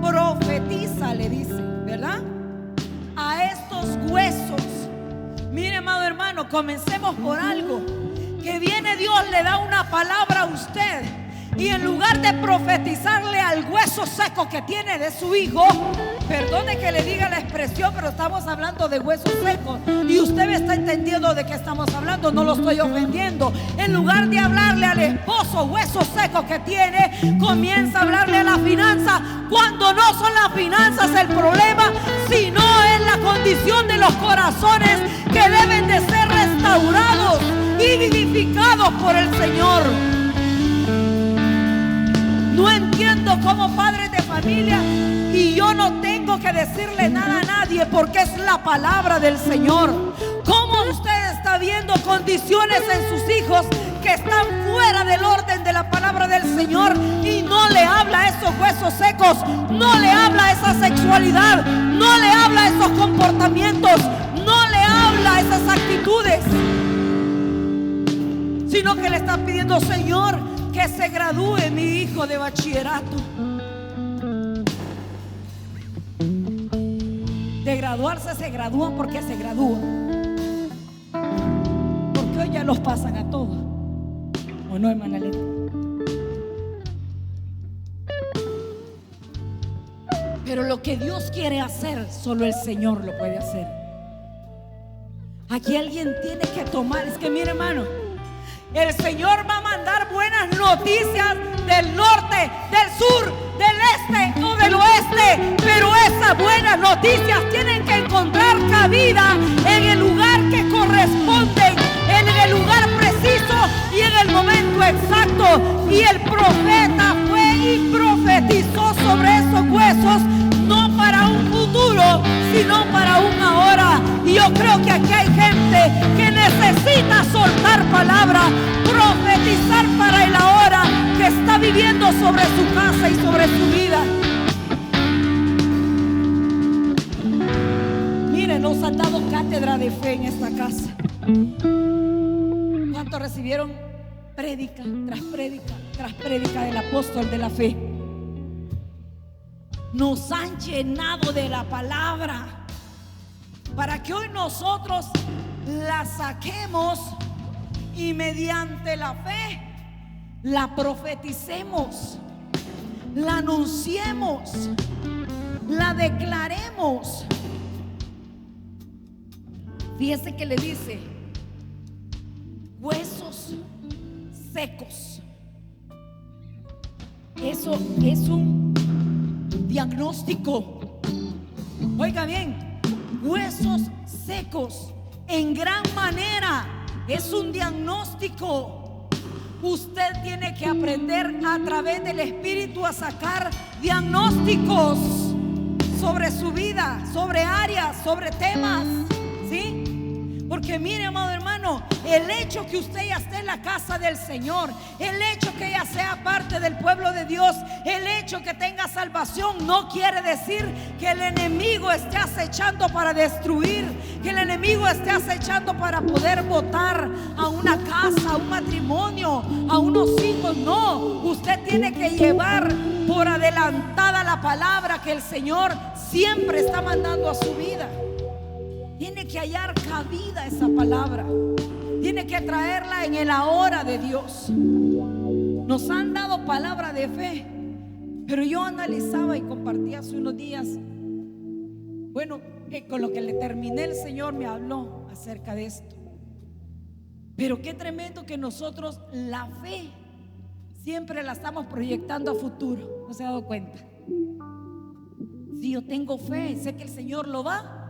[SPEAKER 1] profetiza, le dice, ¿verdad? A estos huesos. Mire, amado hermano, comencemos por algo. Que viene Dios, le da una palabra a usted, y en lugar de profetizarle al hueso seco que tiene de su hijo, perdone que le diga la expresión, pero estamos hablando de huesos secos y usted me está entendiendo de qué estamos hablando, no lo estoy ofendiendo. En lugar de hablarle al esposo huesos secos que tiene, comienza a hablarle a la finanza, cuando no son las finanzas el problema, sino es la condición de los corazones que deben de ser restaurados y vivificados por el Señor. No entiendo cómo padres de familia, y yo no tengo que decirle nada a nadie porque es la palabra del Señor. ¿Cómo usted está viendo condiciones en sus hijos que están fuera del orden de la palabra del Señor y no le habla a esos huesos secos, no le habla a esa sexualidad, no le habla a esos comportamientos, no le habla a esas actitudes, sino que le están pidiendo: Señor, que se gradúe mi hijo de bachillerato? De graduarse se gradúan porque se gradúan, porque hoy ya los pasan a todos, ¿o no, hermana Leta? Pero lo que Dios quiere hacer, solo el Señor lo puede hacer. Aquí alguien tiene que tomar. Es que mire, hermano, el Señor va a mandar buenas noticias del norte, del sur, del este o del oeste, pero esas buenas noticias tienen que encontrar cabida en el lugar que corresponden, en el lugar preciso y en el momento exacto. Y el profeta fue y profetizó sobre esos huesos, no para un futuro, sino para un ahora. Y yo creo que aquí hay gente que necesita soltar palabra, profetizar para el ahora que está viviendo sobre su casa y sobre su vida. Miren, nos han dado cátedra de fe en esta casa. ¿Cuántos recibieron prédica tras prédica tras prédica del apóstol de la fe? Nos han llenado de la palabra para que hoy nosotros la saquemos y mediante la fe la profeticemos, la anunciemos, la declaremos. Fíjese que le dice: huesos secos. Eso es un diagnóstico. Oiga bien, huesos secos en gran manera es un diagnóstico. Usted tiene que aprender a través del Espíritu a sacar diagnósticos sobre su vida, sobre áreas, sobre temas, ¿sí? Porque mire, amado hermano, el hecho que usted ya esté en la casa del Señor, el hecho que ella sea parte del pueblo de Dios, el hecho que tenga salvación, no quiere decir que el enemigo esté acechando para destruir, que el enemigo esté acechando para poder botar a una casa, a un matrimonio, a unos hijos. No, usted tiene que llevar por adelantada la palabra que el Señor siempre está mandando a su vida. Tiene que hallar cabida esa palabra. Tiene que traerla en el ahora de Dios. Nos han dado palabra de fe, pero yo analizaba y compartí hace unos días, bueno, que con lo que le terminé el Señor me habló acerca de esto. Pero qué tremendo que nosotros la fe siempre la estamos proyectando a futuro. ¿No se ha dado cuenta? Si yo tengo fe, sé que el Señor lo va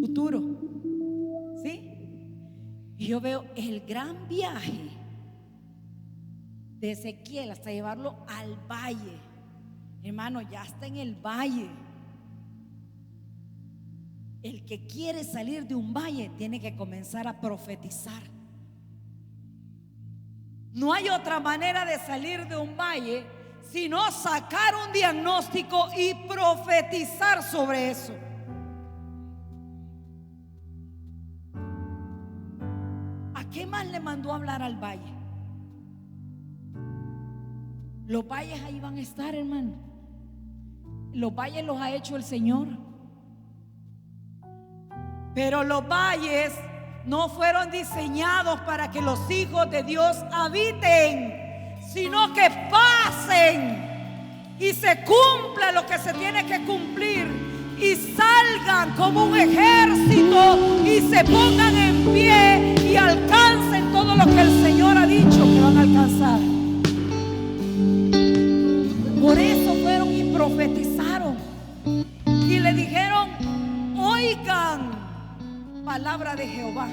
[SPEAKER 1] futuro, ¿sí? Y yo veo el gran viaje de Ezequiel hasta llevarlo al valle. Hermano, ya está en el valle. El que quiere salir de un valle tiene que comenzar a profetizar. No hay otra manera de salir de un valle sino sacar un diagnóstico y profetizar sobre eso. ¿Qué más le mandó a hablar al valle? Los valles ahí van a estar, hermano. Los valles los ha hecho el Señor. Pero los valles no fueron diseñados para que los hijos de Dios habiten, sino que pasen y se cumpla lo que se tiene que cumplir, y salgan como un ejército y se pongan en pie y alcancen todo lo que el Señor ha dicho que van a alcanzar. Por eso fueron y profetizaron y le dijeron: oigan palabra de Jehová.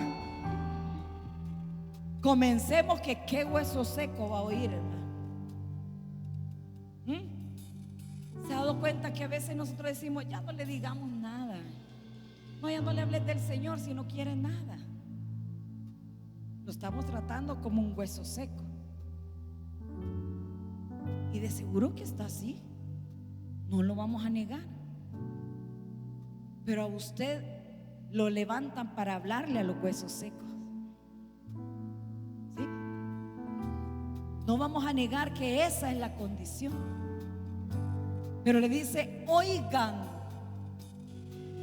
[SPEAKER 1] Comencemos, que qué hueso seco va a oír, hermano. ¿Se ha dado cuenta que a veces nosotros decimos: ya no le digamos nada, no, ya no le hables del Señor si no quiere nada? Lo estamos tratando como un hueso seco. Y de seguro que está así, no lo vamos a negar. Pero a usted lo levantan para hablarle a los huesos secos, ¿sí? No vamos a negar que esa es la condición. Pero le dice: oigan.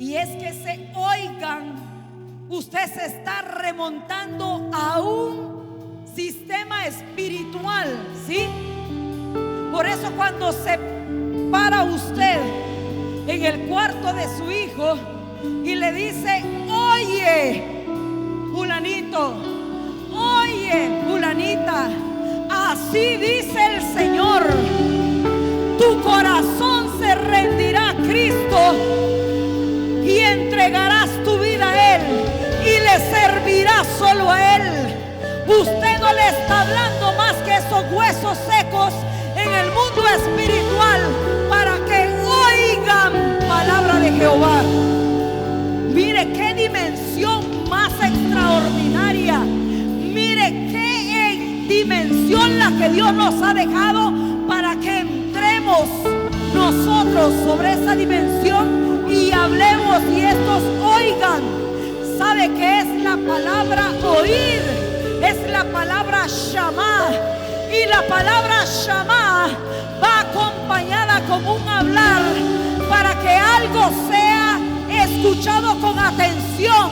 [SPEAKER 1] Y es que ese oigan, usted se está remontando a un sistema espiritual, ¿sí? Por eso cuando se para usted en el cuarto de su hijo y le dice: oye, fulanito, oye, fulanita, Así dice el Señor. Tu corazón se rendirá a Cristo y entregarás tu vida a Él y le servirás solo a Él. Usted no le está hablando más que esos huesos secos en el mundo espiritual para que oigan palabra de Jehová. Mire qué dimensión más extraordinaria. Mire qué dimensión la que Dios nos ha dejado para que entremos nosotros sobre esa dimensión y hablemos y estos oigan. ¿Sabe qué es la palabra oír? Es la palabra Shamá. Y la palabra Shamá va acompañada con un hablar para que algo sea escuchado con atención,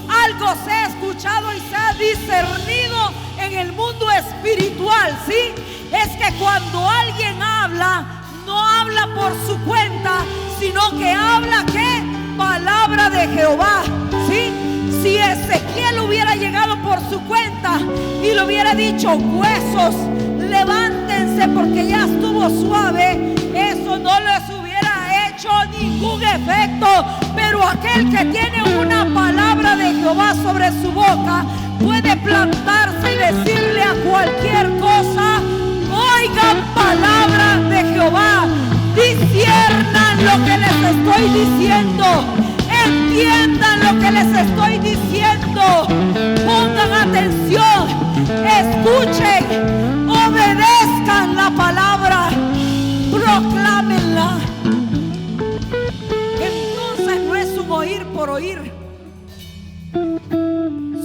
[SPEAKER 1] algo sea escuchado y sea discernido en el mundo espiritual, ¿sí? Es que cuando alguien habla, no habla por su cuenta, sino que habla, ¿qué? Palabra de Jehová, ¿sí? Si Ezequiel hubiera llegado por su cuenta y le hubiera dicho: huesos, levántense porque ya estuvo suave, eso no les hubiera hecho ningún efecto. Pero aquel que tiene una palabra de Jehová sobre su boca puede plantarse y decirle a cualquier cosa: oigan palabra de Jehová, disciernan lo que les estoy diciendo, entiendan lo que les estoy diciendo, pongan atención, escuchen, obedezcan la palabra, proclámenla. Entonces no es un oír por oír.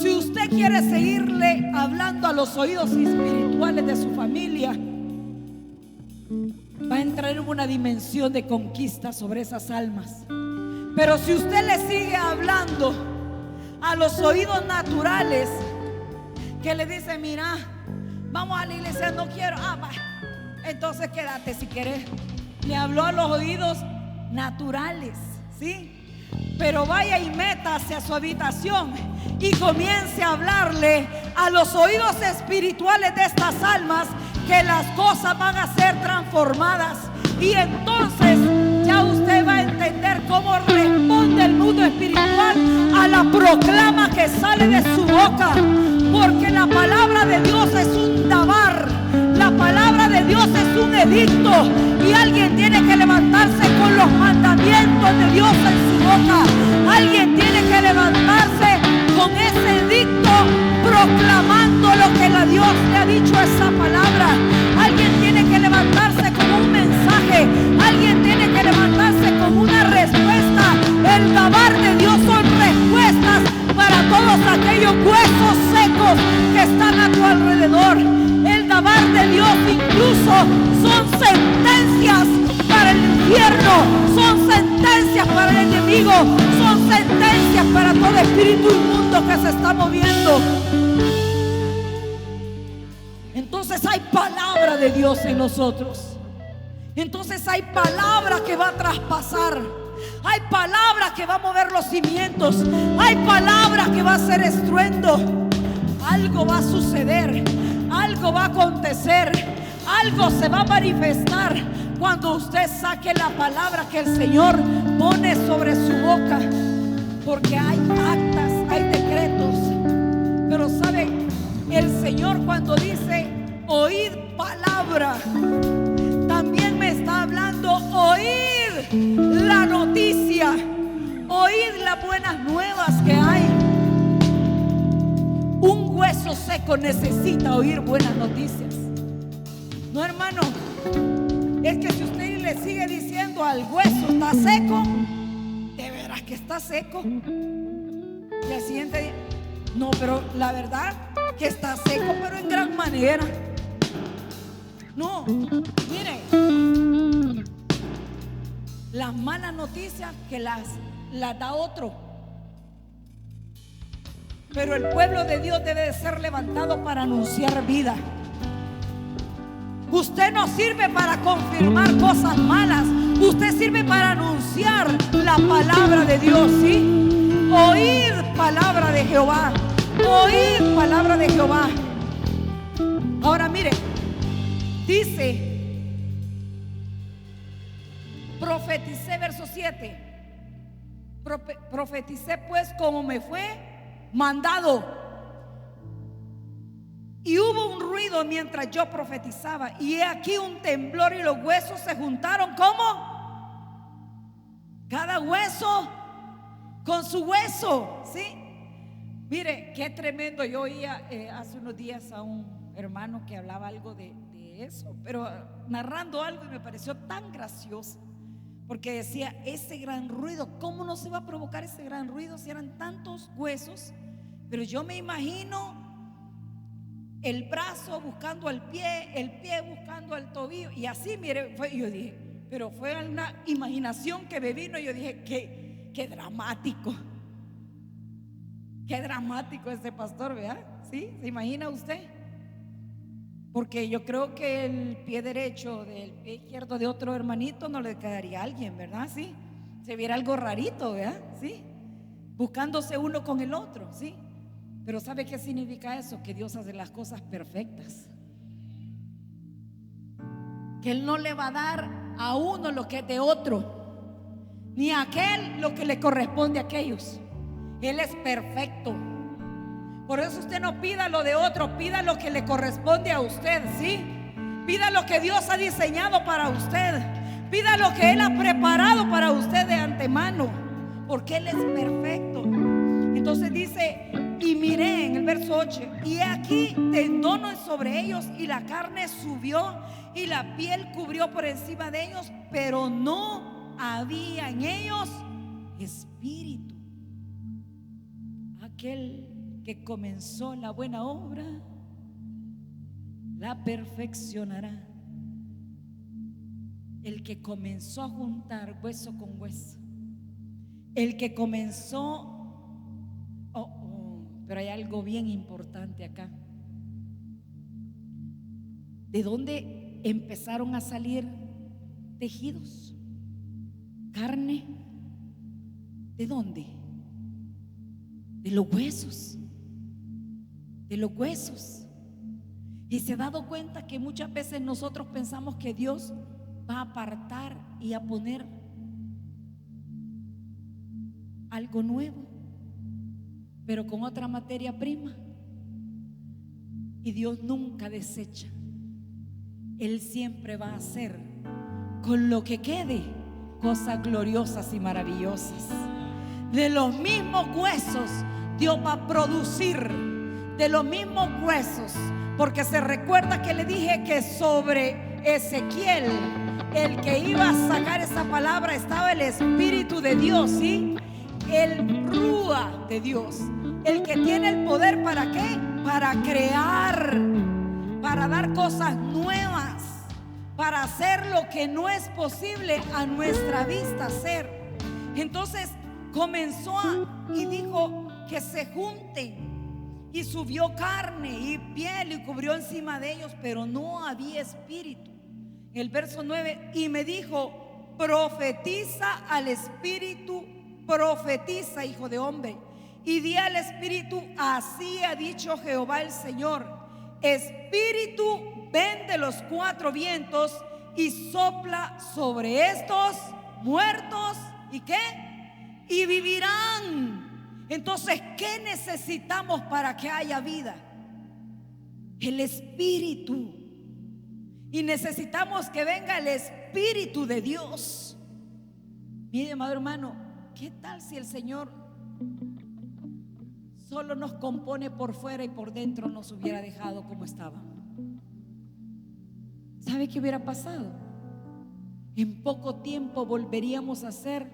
[SPEAKER 1] Si usted quiere seguirle hablando a los oídos espirituales de su familia, va a entrar en una dimensión de conquista sobre esas almas. Pero si usted le sigue hablando a los oídos naturales, que le dice: mira, vamos a la iglesia, no quiero, va, entonces quédate si quieres. Le habló a los oídos naturales, ¿sí? Pero vaya y métase a su habitación y comience a hablarle a los oídos espirituales de estas almas, que las cosas van a ser transformadas. Y entonces ya usted va a entender cómo responde el mundo espiritual a la proclama que sale de su boca. Porque la palabra de Dios es un dabar, la palabra de Dios es un edicto, y alguien tiene que levantarse con los mandamientos de Dios en su boca. Alguien tiene que levantarse con ese edicto, proclamando lo que la Dios le ha dicho a esa palabra. Alguien tiene que levantarse con un mensaje, alguien tiene que levantarse con una respuesta. El dabar de Dios son respuestas para todos aquellos huesos secos que están a tu alrededor. El dabar de Dios incluso son sentencias para el infierno, son sentencias para el enemigo, son sentencias para todo espíritu inmundo que se está moviendo. Entonces hay palabra de Dios en nosotros. Entonces hay palabra que va a traspasar. Hay palabra que va a mover los cimientos. Hay palabra que va a hacer estruendo. Algo va a suceder. Algo va a acontecer. Algo se va a manifestar cuando usted saque la palabra que el Señor pone sobre su boca. Porque hay actas, hay decretos. Pero ¿sabe? El Señor, cuando dice oíd palabra, también me está hablando oír la noticia, oír las buenas nuevas que hay. Un hueso seco necesita oír buenas noticias. No, hermano, es que si usted le sigue diciendo al hueso está seco, de veras que está seco, y al siguiente día, no, pero la verdad que está seco, pero en gran manera. No, mire, las malas noticias que las da otro. Pero el pueblo de Dios debe de ser levantado para anunciar vida. Usted no sirve para confirmar cosas malas, usted sirve para anunciar la palabra de Dios, ¿sí? Oír palabra de Jehová, oír palabra de Jehová. Ahora mire, Dice, profeticé, verso 7. Profeticé pues como me fue mandado. Y hubo un ruido mientras yo profetizaba, y he aquí un temblor, y los huesos se juntaron. ¿Cómo? Cada hueso con su hueso, ¿sí? Mire, qué tremendo. Yo oía hace unos días a un hermano que hablaba algo de eso, pero narrando algo, y me pareció tan gracioso, porque decía, ese gran ruido, ¿cómo no se va a provocar ese gran ruido si eran tantos huesos? Pero yo me imagino el brazo buscando al pie, el pie buscando al tobillo, y así, mire, yo dije, pero fue una imaginación que me vino. Y yo dije, qué dramático. Qué dramático este pastor, ¿verdad? ¿Sí? ¿Se imagina usted? Porque yo creo que el pie derecho del pie izquierdo de otro hermanito no le quedaría a alguien, ¿verdad? ¿Sí? Se viera algo rarito, ¿verdad? ¿Sí? Buscándose uno con el otro, ¿sí? Pero ¿sabe qué significa eso? Que Dios hace las cosas perfectas. Que Él no le va a dar a uno lo que es de otro, ni a aquel lo que le corresponde a aquellos. Él es perfecto. Por eso usted no pida lo de otro, pida lo que le corresponde a usted, ¿sí? Pida lo que Dios ha diseñado para usted. Pida lo que Él ha preparado para usted de antemano, porque Él es perfecto. Entonces dice, y miré en el verso 8, y aquí tendones sobre ellos, y la carne subió, y la piel cubrió por encima de ellos, pero no había en ellos espíritu. Aquel que comenzó la buena obra la perfeccionará. El que comenzó a juntar hueso con hueso, el que comenzó, pero hay algo bien importante acá. ¿De dónde empezaron a salir tejidos? Carne. ¿De dónde? De los huesos. De los huesos. Y se ha dado cuenta que muchas veces nosotros pensamos que Dios va a apartar y a poner algo nuevo, pero con otra materia prima. Y Dios nunca desecha. Él siempre va a hacer con lo que quede cosas gloriosas y maravillosas. De los mismos huesos Dios va a producir, de los mismos huesos, porque se recuerda que le dije que sobre Ezequiel, el que iba a sacar esa palabra, estaba el Espíritu de Dios, ¿sí? El Rúa de Dios, el que tiene el poder, ¿para qué? Para crear, para dar cosas nuevas, para hacer lo que no es posible a nuestra vista hacer. Entonces comenzó y dijo que se junten, y subió carne y piel y cubrió encima de ellos, pero no había espíritu. El verso 9, y me dijo, profetiza al espíritu, profetiza, hijo de hombre, y di al espíritu, así ha dicho Jehová el Señor, espíritu, ven de los cuatro vientos y sopla sobre estos muertos, ¿y qué? Y vivirán. Entonces, ¿qué necesitamos para que haya vida? El Espíritu. Y necesitamos que venga el Espíritu de Dios. Mire, amado hermano, ¿qué tal si el Señor solo nos compone por fuera y por dentro nos hubiera dejado como estaba? ¿Sabe qué hubiera pasado? En poco tiempo volveríamos a ser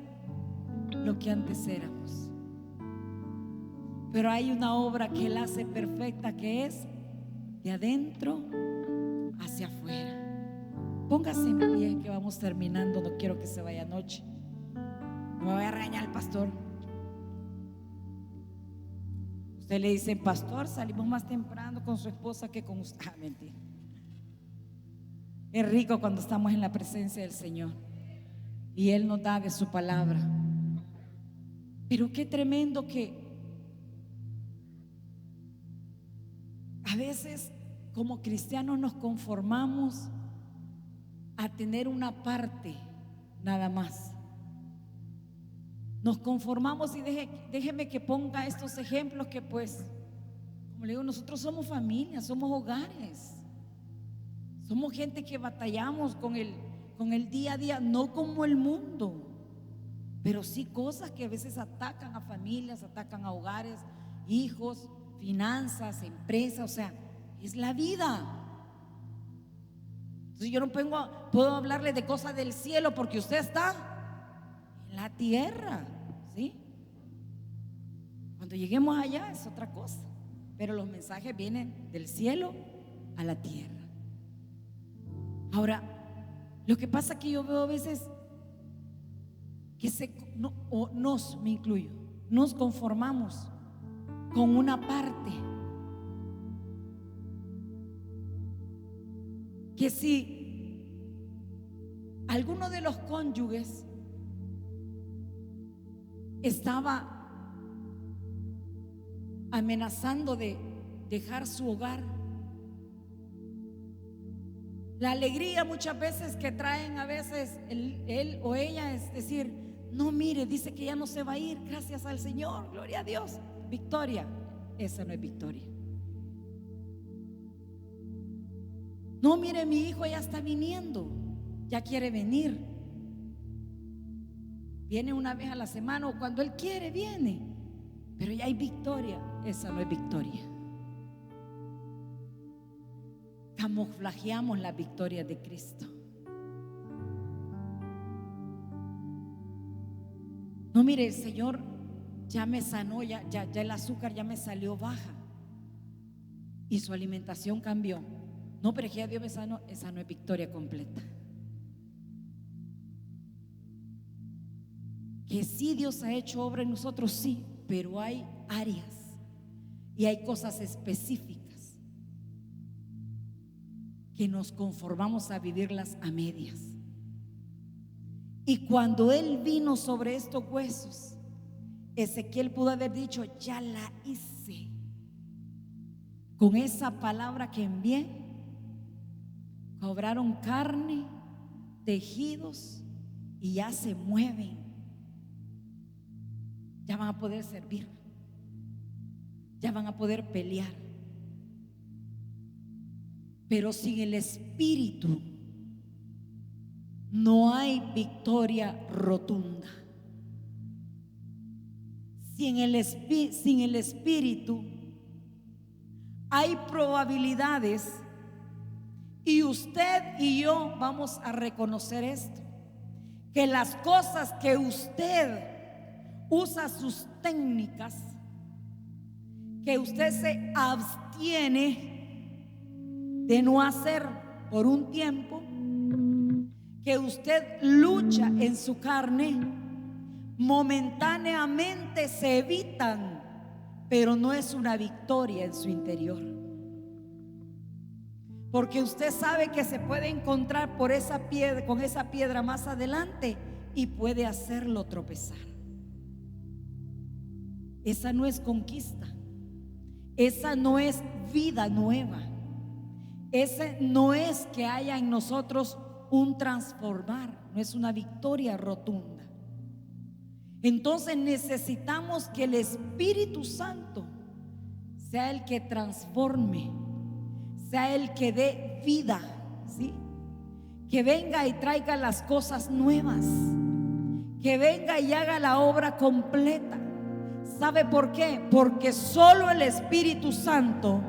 [SPEAKER 1] lo que antes éramos. Pero hay una obra que Él hace perfecta, que es de adentro hacia afuera. Póngase en pie, que vamos terminando. No quiero que se vaya anoche. No me vaya a regañar el pastor. Usted le dice, pastor, salimos más temprano con su esposa que con usted. Ah, mentira. Es rico cuando estamos en la presencia del Señor y Él nos da de su palabra. Pero qué tremendo que a veces como cristianos nos conformamos a tener una parte nada más. Nos conformamos y déjeme que ponga estos ejemplos que pues, como le digo, nosotros somos familia, somos hogares, somos gente que batallamos con el día a día, no como el mundo, pero sí cosas que a veces atacan a familias, atacan a hogares, hijos, finanzas, empresas, o sea, es la vida. Entonces yo no puedo hablarle de cosas del cielo porque usted está en la tierra, ¿sí? Cuando lleguemos allá es otra cosa, pero los mensajes vienen del cielo a la tierra. Ahora, lo que pasa es que yo veo a veces que me incluyo, nos conformamos con una parte. Que si alguno de los cónyuges estaba amenazando de dejar su hogar, la alegría muchas veces que traen a veces él o ella es decir, no, mire, dice que ya no se va a ir, gracias al Señor, gloria a Dios, victoria. Esa no es victoria. No, mire, mi hijo ya está viniendo, ya quiere venir, viene una vez a la semana o cuando él quiere viene, pero ya hay victoria. Esa no es victoria. Camuflajeamos la victoria de Cristo. No, mire, el Señor ya me sanó, ya el azúcar ya me salió baja y su alimentación cambió. No, pero es que ya Dios me sanó. Esa no es victoria completa. Que sí, Dios ha hecho obra en nosotros, sí, pero hay áreas y hay cosas específicas que nos conformamos a vivirlas a medias. Y cuando Él vino sobre estos huesos, Ezequiel pudo haber dicho, ya la hice. Con esa palabra que envié, cobraron carne, tejidos y ya se mueven. Ya van a poder servir, ya van a poder pelear. Pero sin el Espíritu no hay victoria rotunda. Sin el Espíritu hay probabilidades, y usted y yo vamos a reconocer esto, que las cosas que usted usa, sus técnicas, que usted se abstiene de no hacer por un tiempo, que usted lucha en su carne, momentáneamente se evitan, pero no es una victoria en su interior, porque usted sabe que se puede encontrar por esa piedra, con esa piedra más adelante, y puede hacerlo tropezar. Esa no es conquista, esa no es vida nueva, ese no es que haya en nosotros un transformar, no es una victoria rotunda. Entonces necesitamos que el Espíritu Santo sea el que transforme, sea el que dé vida, ¿sí? Que venga y traiga las cosas nuevas, que venga y haga la obra completa. ¿Sabe por qué? Porque solo el Espíritu Santo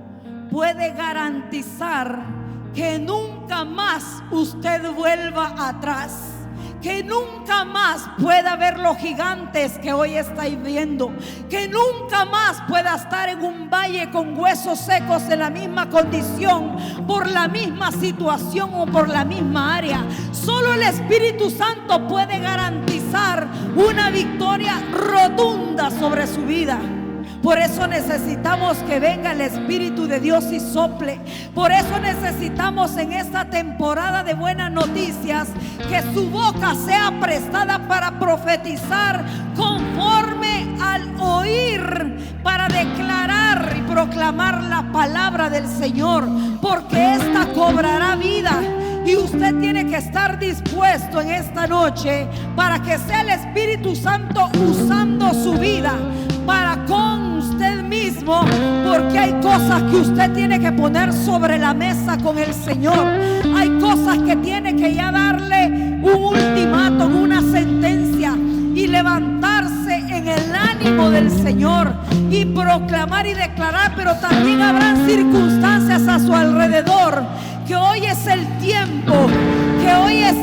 [SPEAKER 1] puede garantizar que nunca más usted vuelva atrás, que nunca más pueda ver los gigantes que hoy estáis viendo, que nunca más pueda estar en un valle con huesos secos en la misma condición, por la misma situación o por la misma área. Solo el Espíritu Santo puede garantizar una victoria rotunda sobre su vida. Por eso necesitamos que venga el Espíritu de Dios y sople. Por eso necesitamos en esta temporada de buenas noticias que su boca sea prestada para profetizar conforme al oír, para declarar y proclamar la palabra del Señor, porque esta cobrará vida Y usted tiene que estar dispuesto en esta noche para que sea el Espíritu Santo usando su vida para con usted mismo, porque hay cosas que usted tiene que poner sobre la mesa con el Señor. Hay cosas que tiene que ya darle un ultimátum, una sentencia, y levantarse en el ánimo del Señor y proclamar y declarar. Pero también habrán circunstancias a su alrededor, que hoy es el tiempo, que hoy es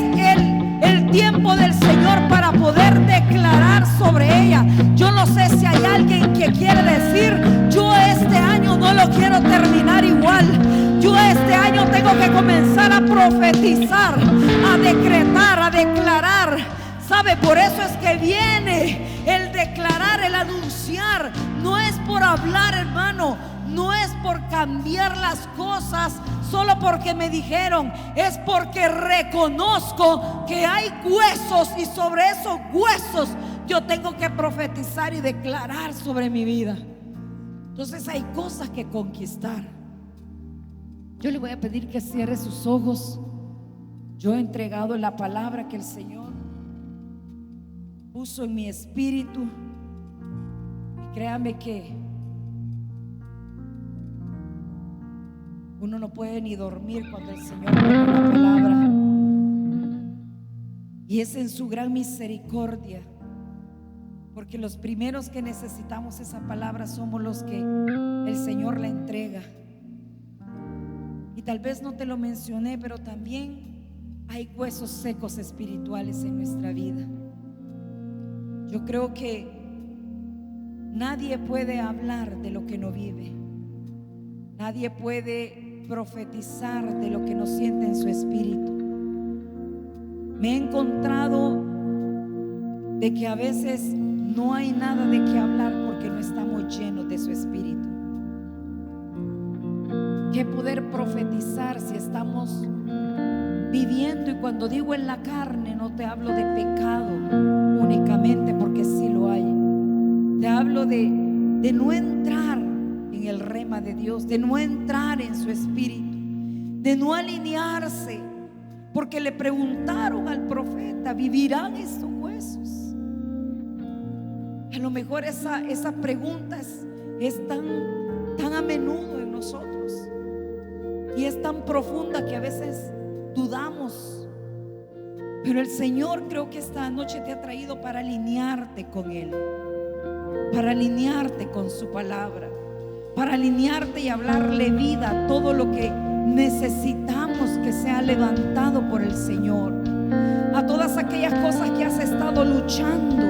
[SPEAKER 1] el tiempo del Señor para poder declarar sobre ella. Yo no sé si hay alguien que quiere decir: yo este año no lo quiero terminar igual. Yo este año tengo que comenzar a profetizar, a decretar, a declarar. ¿Sabe? Por eso es que viene el declarar, el anunciar. No es por hablar, hermano. No es por cambiar las cosas solo porque me dijeron. Es porque reconozco que hay huesos, y sobre esos huesos yo tengo que profetizar y declarar sobre mi vida. Entonces hay cosas que conquistar. Yo le voy a pedir que cierre sus ojos. Yo he entregado la palabra que el Señor puso en mi espíritu, y créame que uno no puede ni dormir cuando el Señor pone una palabra, y es en su gran misericordia, porque los primeros que necesitamos esa palabra somos los que el Señor la entrega. Y tal vez no te lo mencioné, pero también hay huesos secos espirituales en nuestra vida. Yo creo que nadie puede hablar de lo que no vive. Nadie puede profetizar de lo que no siente en su espíritu. Me he encontrado de que a veces no hay nada de qué hablar porque no estamos llenos de su espíritu. ¿Qué poder profetizar si estamos viviendo? Y cuando digo en la carne, no te hablo de pecado únicamente, porque sí lo hay. Te hablo de no entrar en el rema de Dios, de no entrar en su espíritu, de no alinearse, porque le preguntaron al profeta: ¿vivirán estos huesos? A lo mejor esa pregunta es tan a menudo en nosotros, y es tan profunda que a veces dudamos. Pero el Señor, creo que esta noche te ha traído para alinearte con Él, para alinearte con su palabra, para alinearte y hablarle vida a todo lo que necesitamos que sea levantado por el Señor, a todas aquellas cosas que has estado luchando,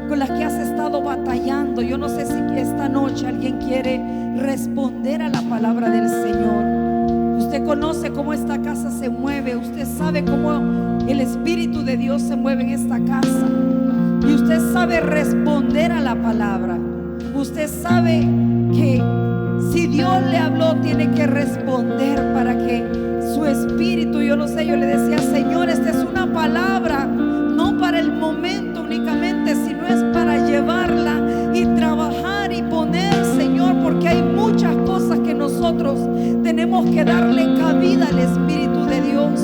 [SPEAKER 1] con las que has estado batallando. Yo no sé si esta noche alguien quiere responder a la palabra del Señor. Usted conoce cómo esta casa se mueve. Usted sabe cómo el Espíritu de Dios se mueve en esta casa, y usted sabe responder a la palabra. Usted sabe que si Dios le habló, tiene que responder para que su espíritu, yo no sé, yo le decía: Señor, esta es una palabra no para el momento únicamente, sino es para llevarla y trabajar y poner, Señor, porque hay muchas cosas que nosotros tenemos que darle cabida al Espíritu de Dios.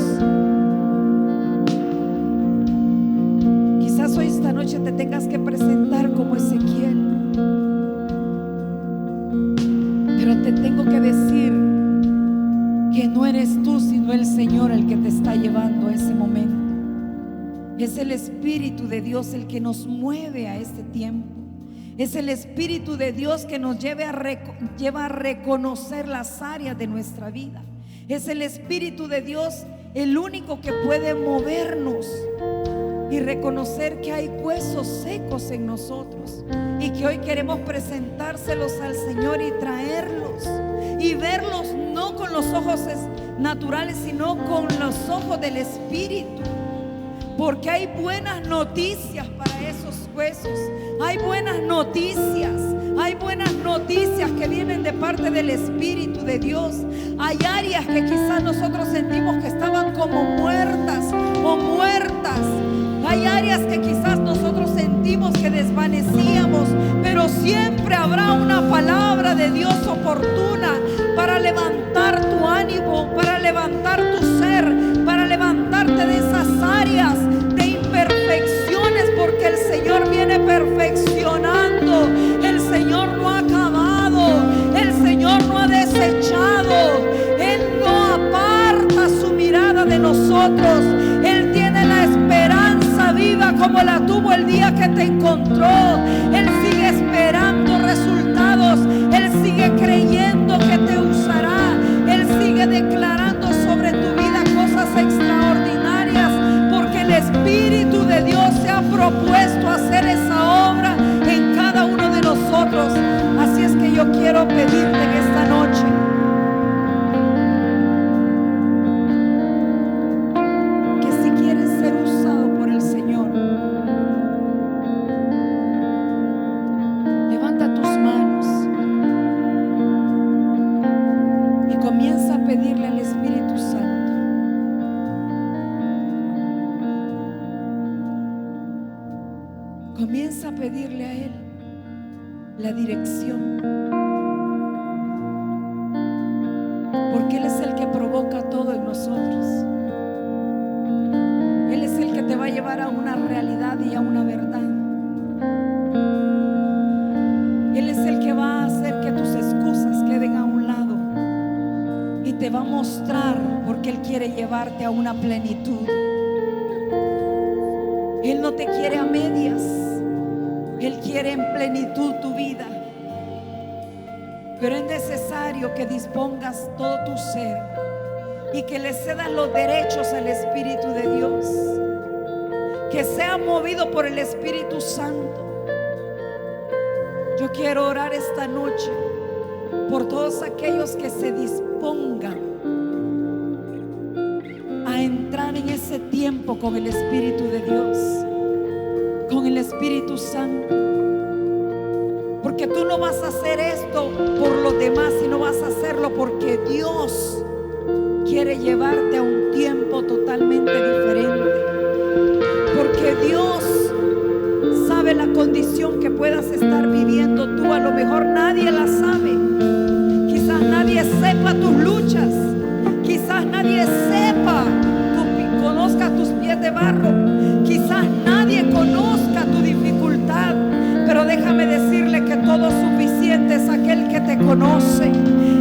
[SPEAKER 1] Quizás hoy, esta noche, te tengas que presentar como Ezequiel, pero te tengo que decir que no eres tú, sino el Señor el que te está llevando a ese momento. Es el Espíritu de Dios el que nos mueve a este tiempo. Es el Espíritu de Dios que nos lleva a reconocer las áreas de nuestra vida. Es el Espíritu de Dios el único que puede movernos y reconocer que hay huesos secos en nosotros, y que hoy queremos presentárselos al Señor y traerlos y verlos no con los ojos naturales, sino con los ojos del Espíritu. Porque hay buenas noticias para esos huesos. Hay buenas noticias. Hay buenas noticias que vienen de parte del Espíritu de Dios. Hay áreas que quizás nosotros sentimos que estaban como muertas o muertas. Hay áreas que quizás nosotros sentimos que desvanecíamos, pero siempre habrá una palabra de Dios oportuna para levantar tu ánimo, para levantar tu ser, perfeccionando. El Señor no ha acabado, el Señor no ha desechado, Él no aparta su mirada de nosotros. Él tiene la esperanza viva como la tuvo el día que te encontró. Él sigue esperando resultados, Él sigue creyendo que te usará, Él sigue declarando sobre tu vida cosas extraordinarias, porque el Espíritu de Dios se ha propuesto hacer esa obra en cada uno de nosotros. Así es que yo quiero pedirte en esta noche que si quieres ser usado por el Señor, levanta tus manos y comienza a pedirle al Espíritu Santo. Comienza a pedirle a Él la dirección, porque Él es el que provoca todo en nosotros. Él es el que te va a llevar a una realidad y a una verdad. Él es el que va a hacer que tus excusas queden a un lado y te va a mostrar, porque Él quiere llevarte a una plenitud. Él no te quiere a medias, Él quiere en plenitud tu vida. Pero es necesario que dispongas todo tu ser y que le cedas los derechos al Espíritu de Dios, que sea movido por el Espíritu Santo. Yo quiero orar esta noche por todos aquellos que se dispongan a entrar en ese tiempo con el Espíritu de Dios, con el Espíritu Santo. Porque tú no vas a hacer esto por los demás, sino vas a hacerlo porque Dios quiere llevarte a un tiempo totalmente diferente. Porque Dios sabe la condición que puedas estar viviendo tú. A lo mejor nadie la sabe. Quizás nadie sepa tus luchas. Quizás nadie sepa, conozca tus pies de barro. Quizás nadie conozca tu dificultad. Pero déjame decirle que todo suficiente es aquel que te conoce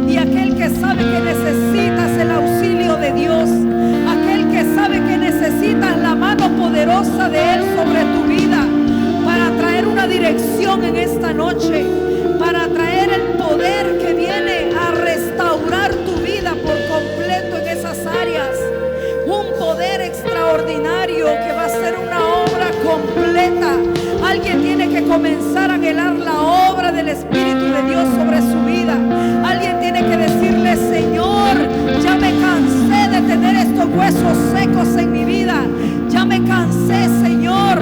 [SPEAKER 1] y aquel que sabe que necesitas el auxilio de Dios, aquel que sabe que necesitas la mano poderosa de Él sobre tu vida para traer una dirección en esta noche, para traer el poder que viene a restaurar tu vida por completo en esas áreas. Un poder extraordinario que va a ser una obra completa. Alguien tiene que comenzar a anhelar la obra del Espíritu de Dios sobre su vida. Alguien tiene que decirle: Señor, ya me cansé de tener estos huesos secos en mi vida. Ya me cansé, Señor,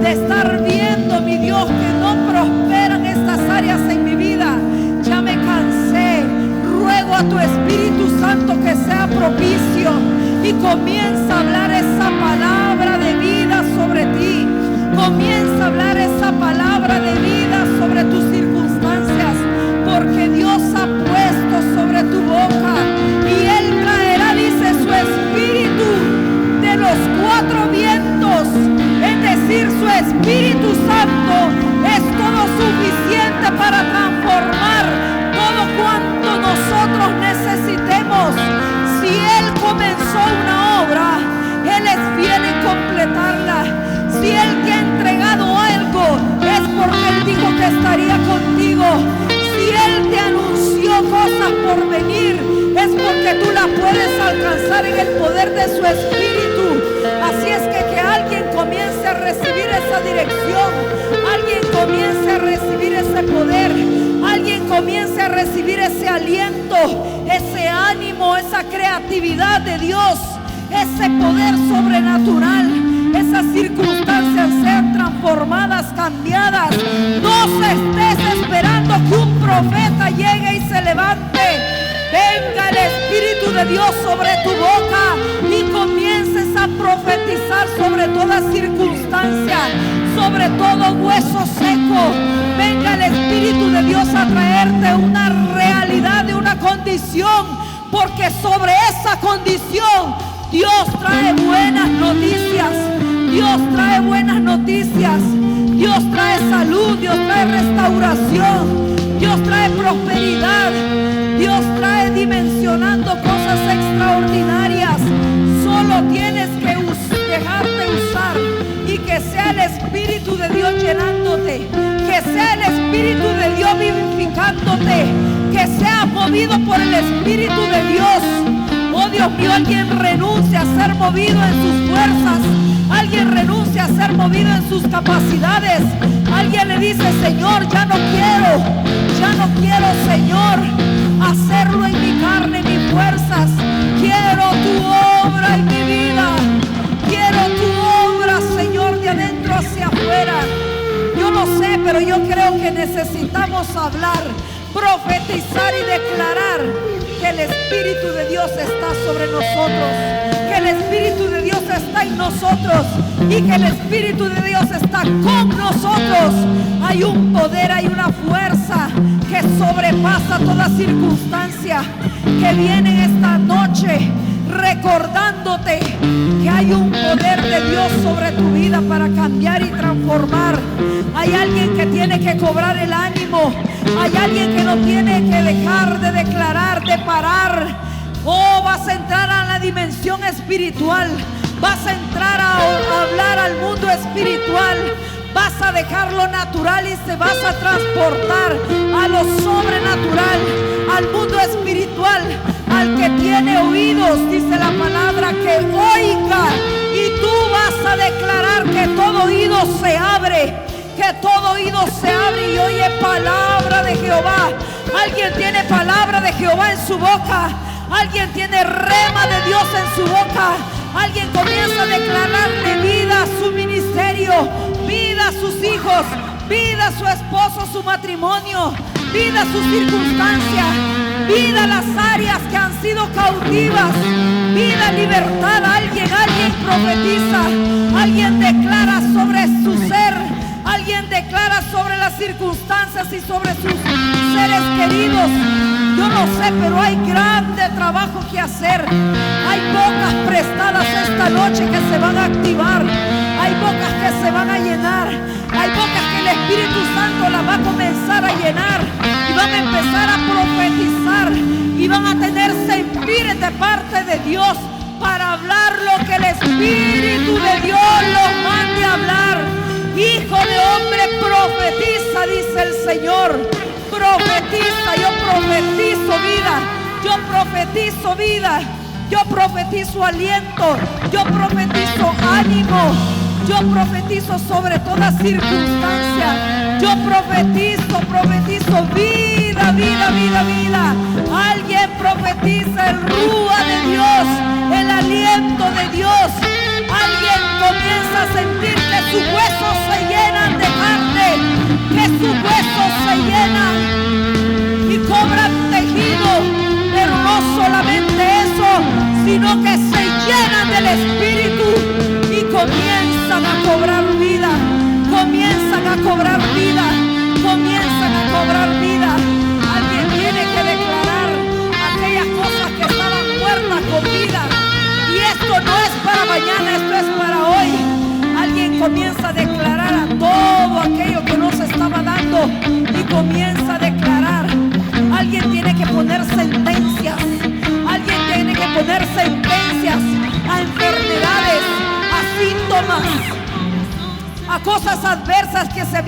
[SPEAKER 1] de estar viendo, mi Dios, que no prosperan estas áreas en mi vida. Ya me cansé. Ruego a tu Espíritu Santo que sea propicio y comienza a hablar esa palabra de vida sobre ti. Comienza a hablar esa palabra de vida sobre tus circunstancias, porque Dios ha puesto sobre tu boca y Él traerá, dice, su Espíritu de los cuatro vientos, es decir, su Espíritu Santo es todo suficiente para transformar todo cuanto nosotros necesitemos. Si Él comenzó una obra, Él es fiel en completarla. Si Él te ha entregado algo, es porque Él dijo que estaría contigo. Si Él te anunció cosas por venir, es porque tú las puedes alcanzar en el poder de su Espíritu. Así es que alguien comience a recibir esa dirección, alguien comience a recibir ese poder, alguien comience a recibir ese aliento, ese ánimo, esa creatividad de Dios, ese poder sobrenatural. Esas circunstancias sean transformadas, cambiadas. No estés esperando que un profeta llegue y se levante. Venga el Espíritu de Dios sobre tu boca y comiences a profetizar sobre toda circunstancia, sobre todo hueso seco. Venga el Espíritu de Dios a traerte una realidad de una condición, porque sobre esa condición Dios trae buenas noticias. Dios trae buenas noticias. Dios trae salud, Dios trae restauración, Dios trae prosperidad, Dios trae dimensionando cosas extraordinarias. Solo tienes que dejarte usar y que sea el Espíritu de Dios llenándote, que sea el Espíritu de Dios vivificándote, que sea movido por el Espíritu de Dios. Oh Dios mío, alguien renuncia a ser movido en sus fuerzas, alguien renuncia a ser movido en sus capacidades. Alguien le dice: Señor, ya no quiero, Señor, hacerlo en mi carne, en mis fuerzas. Quiero tu obra en mi vida, quiero tu obra, Señor, de adentro hacia afuera. Yo no sé, pero yo creo que necesitamos hablar, profetizar y declarar que el Espíritu de Dios está sobre nosotros, que el Espíritu de Dios está en nosotros y que el Espíritu de Dios está con nosotros. Hay un poder, hay una fuerza que sobrepasa toda circunstancia, que viene esta noche recordándote que hay un poder de Dios sobre tu vida para cambiar y transformar. Hay alguien que tiene que cobrar el ánimo, hay alguien que no tiene que dejar de declarar, de parar. Oh, vas a entrar a la dimensión espiritual, vas a entrar a hablar al mundo espiritual, vas a dejar lo natural y te vas a transportar a lo sobrenatural, al mundo espiritual. Al que tiene oídos, dice la palabra, que oiga. Y tú vas a declarar que todo oído se abre, que todo oído se abre y oye palabra de Jehová. Alguien tiene palabra de Jehová en su boca, alguien tiene rema de Dios en su boca. Alguien comienza a declararle vida a su ministerio, vida a sus hijos, vida a su esposo, su matrimonio, vida a sus circunstancias, vida a las áreas que han sido cautivas, vida, libertad. Alguien profetiza, alguien declara sobre su ser, alguien declara sobre las circunstancias y sobre sus seres queridos. Yo no sé, pero hay grande trabajo que hacer. Hay bocas prestadas esta noche que se van a activar, hay bocas que se van a llenar, hay bocas que el Espíritu Santo las va a comenzar a llenar y van a empezar a profetizar y van a tener sentir de parte de Dios para hablar lo que el Espíritu de Dios los mande a hablar. Hijo de hombre, profetiza, dice el Señor. Profetiza, yo profetizo vida, yo profetizo vida, yo profetizo aliento, yo profetizo ánimo, yo profetizo sobre toda circunstancia, yo profetizo vida, vida, vida, vida. Alguien profetiza el rúa de Dios, el aliento de Dios. Alguien comienza a sentir que sus huesos se llenan de carne, que sus huesos se llenan y cobran tejido, pero no solamente eso, sino que se llenan del Espíritu y comienzan a cobrar vida, comienzan a cobrar vida, comienzan a cobrar vida. Alguien tiene que declarar aquellas cosas que estaban muertas con vida. Y esto no es para mañana, esto es para hoy. Alguien comienza a declarar a todo aquello que no se estaba dando y comienza a declarar. Alguien tiene que poner sentencias. Alguien tiene que poner sentencias a enfermedades, a síntomas, a cosas adversas que se vienen.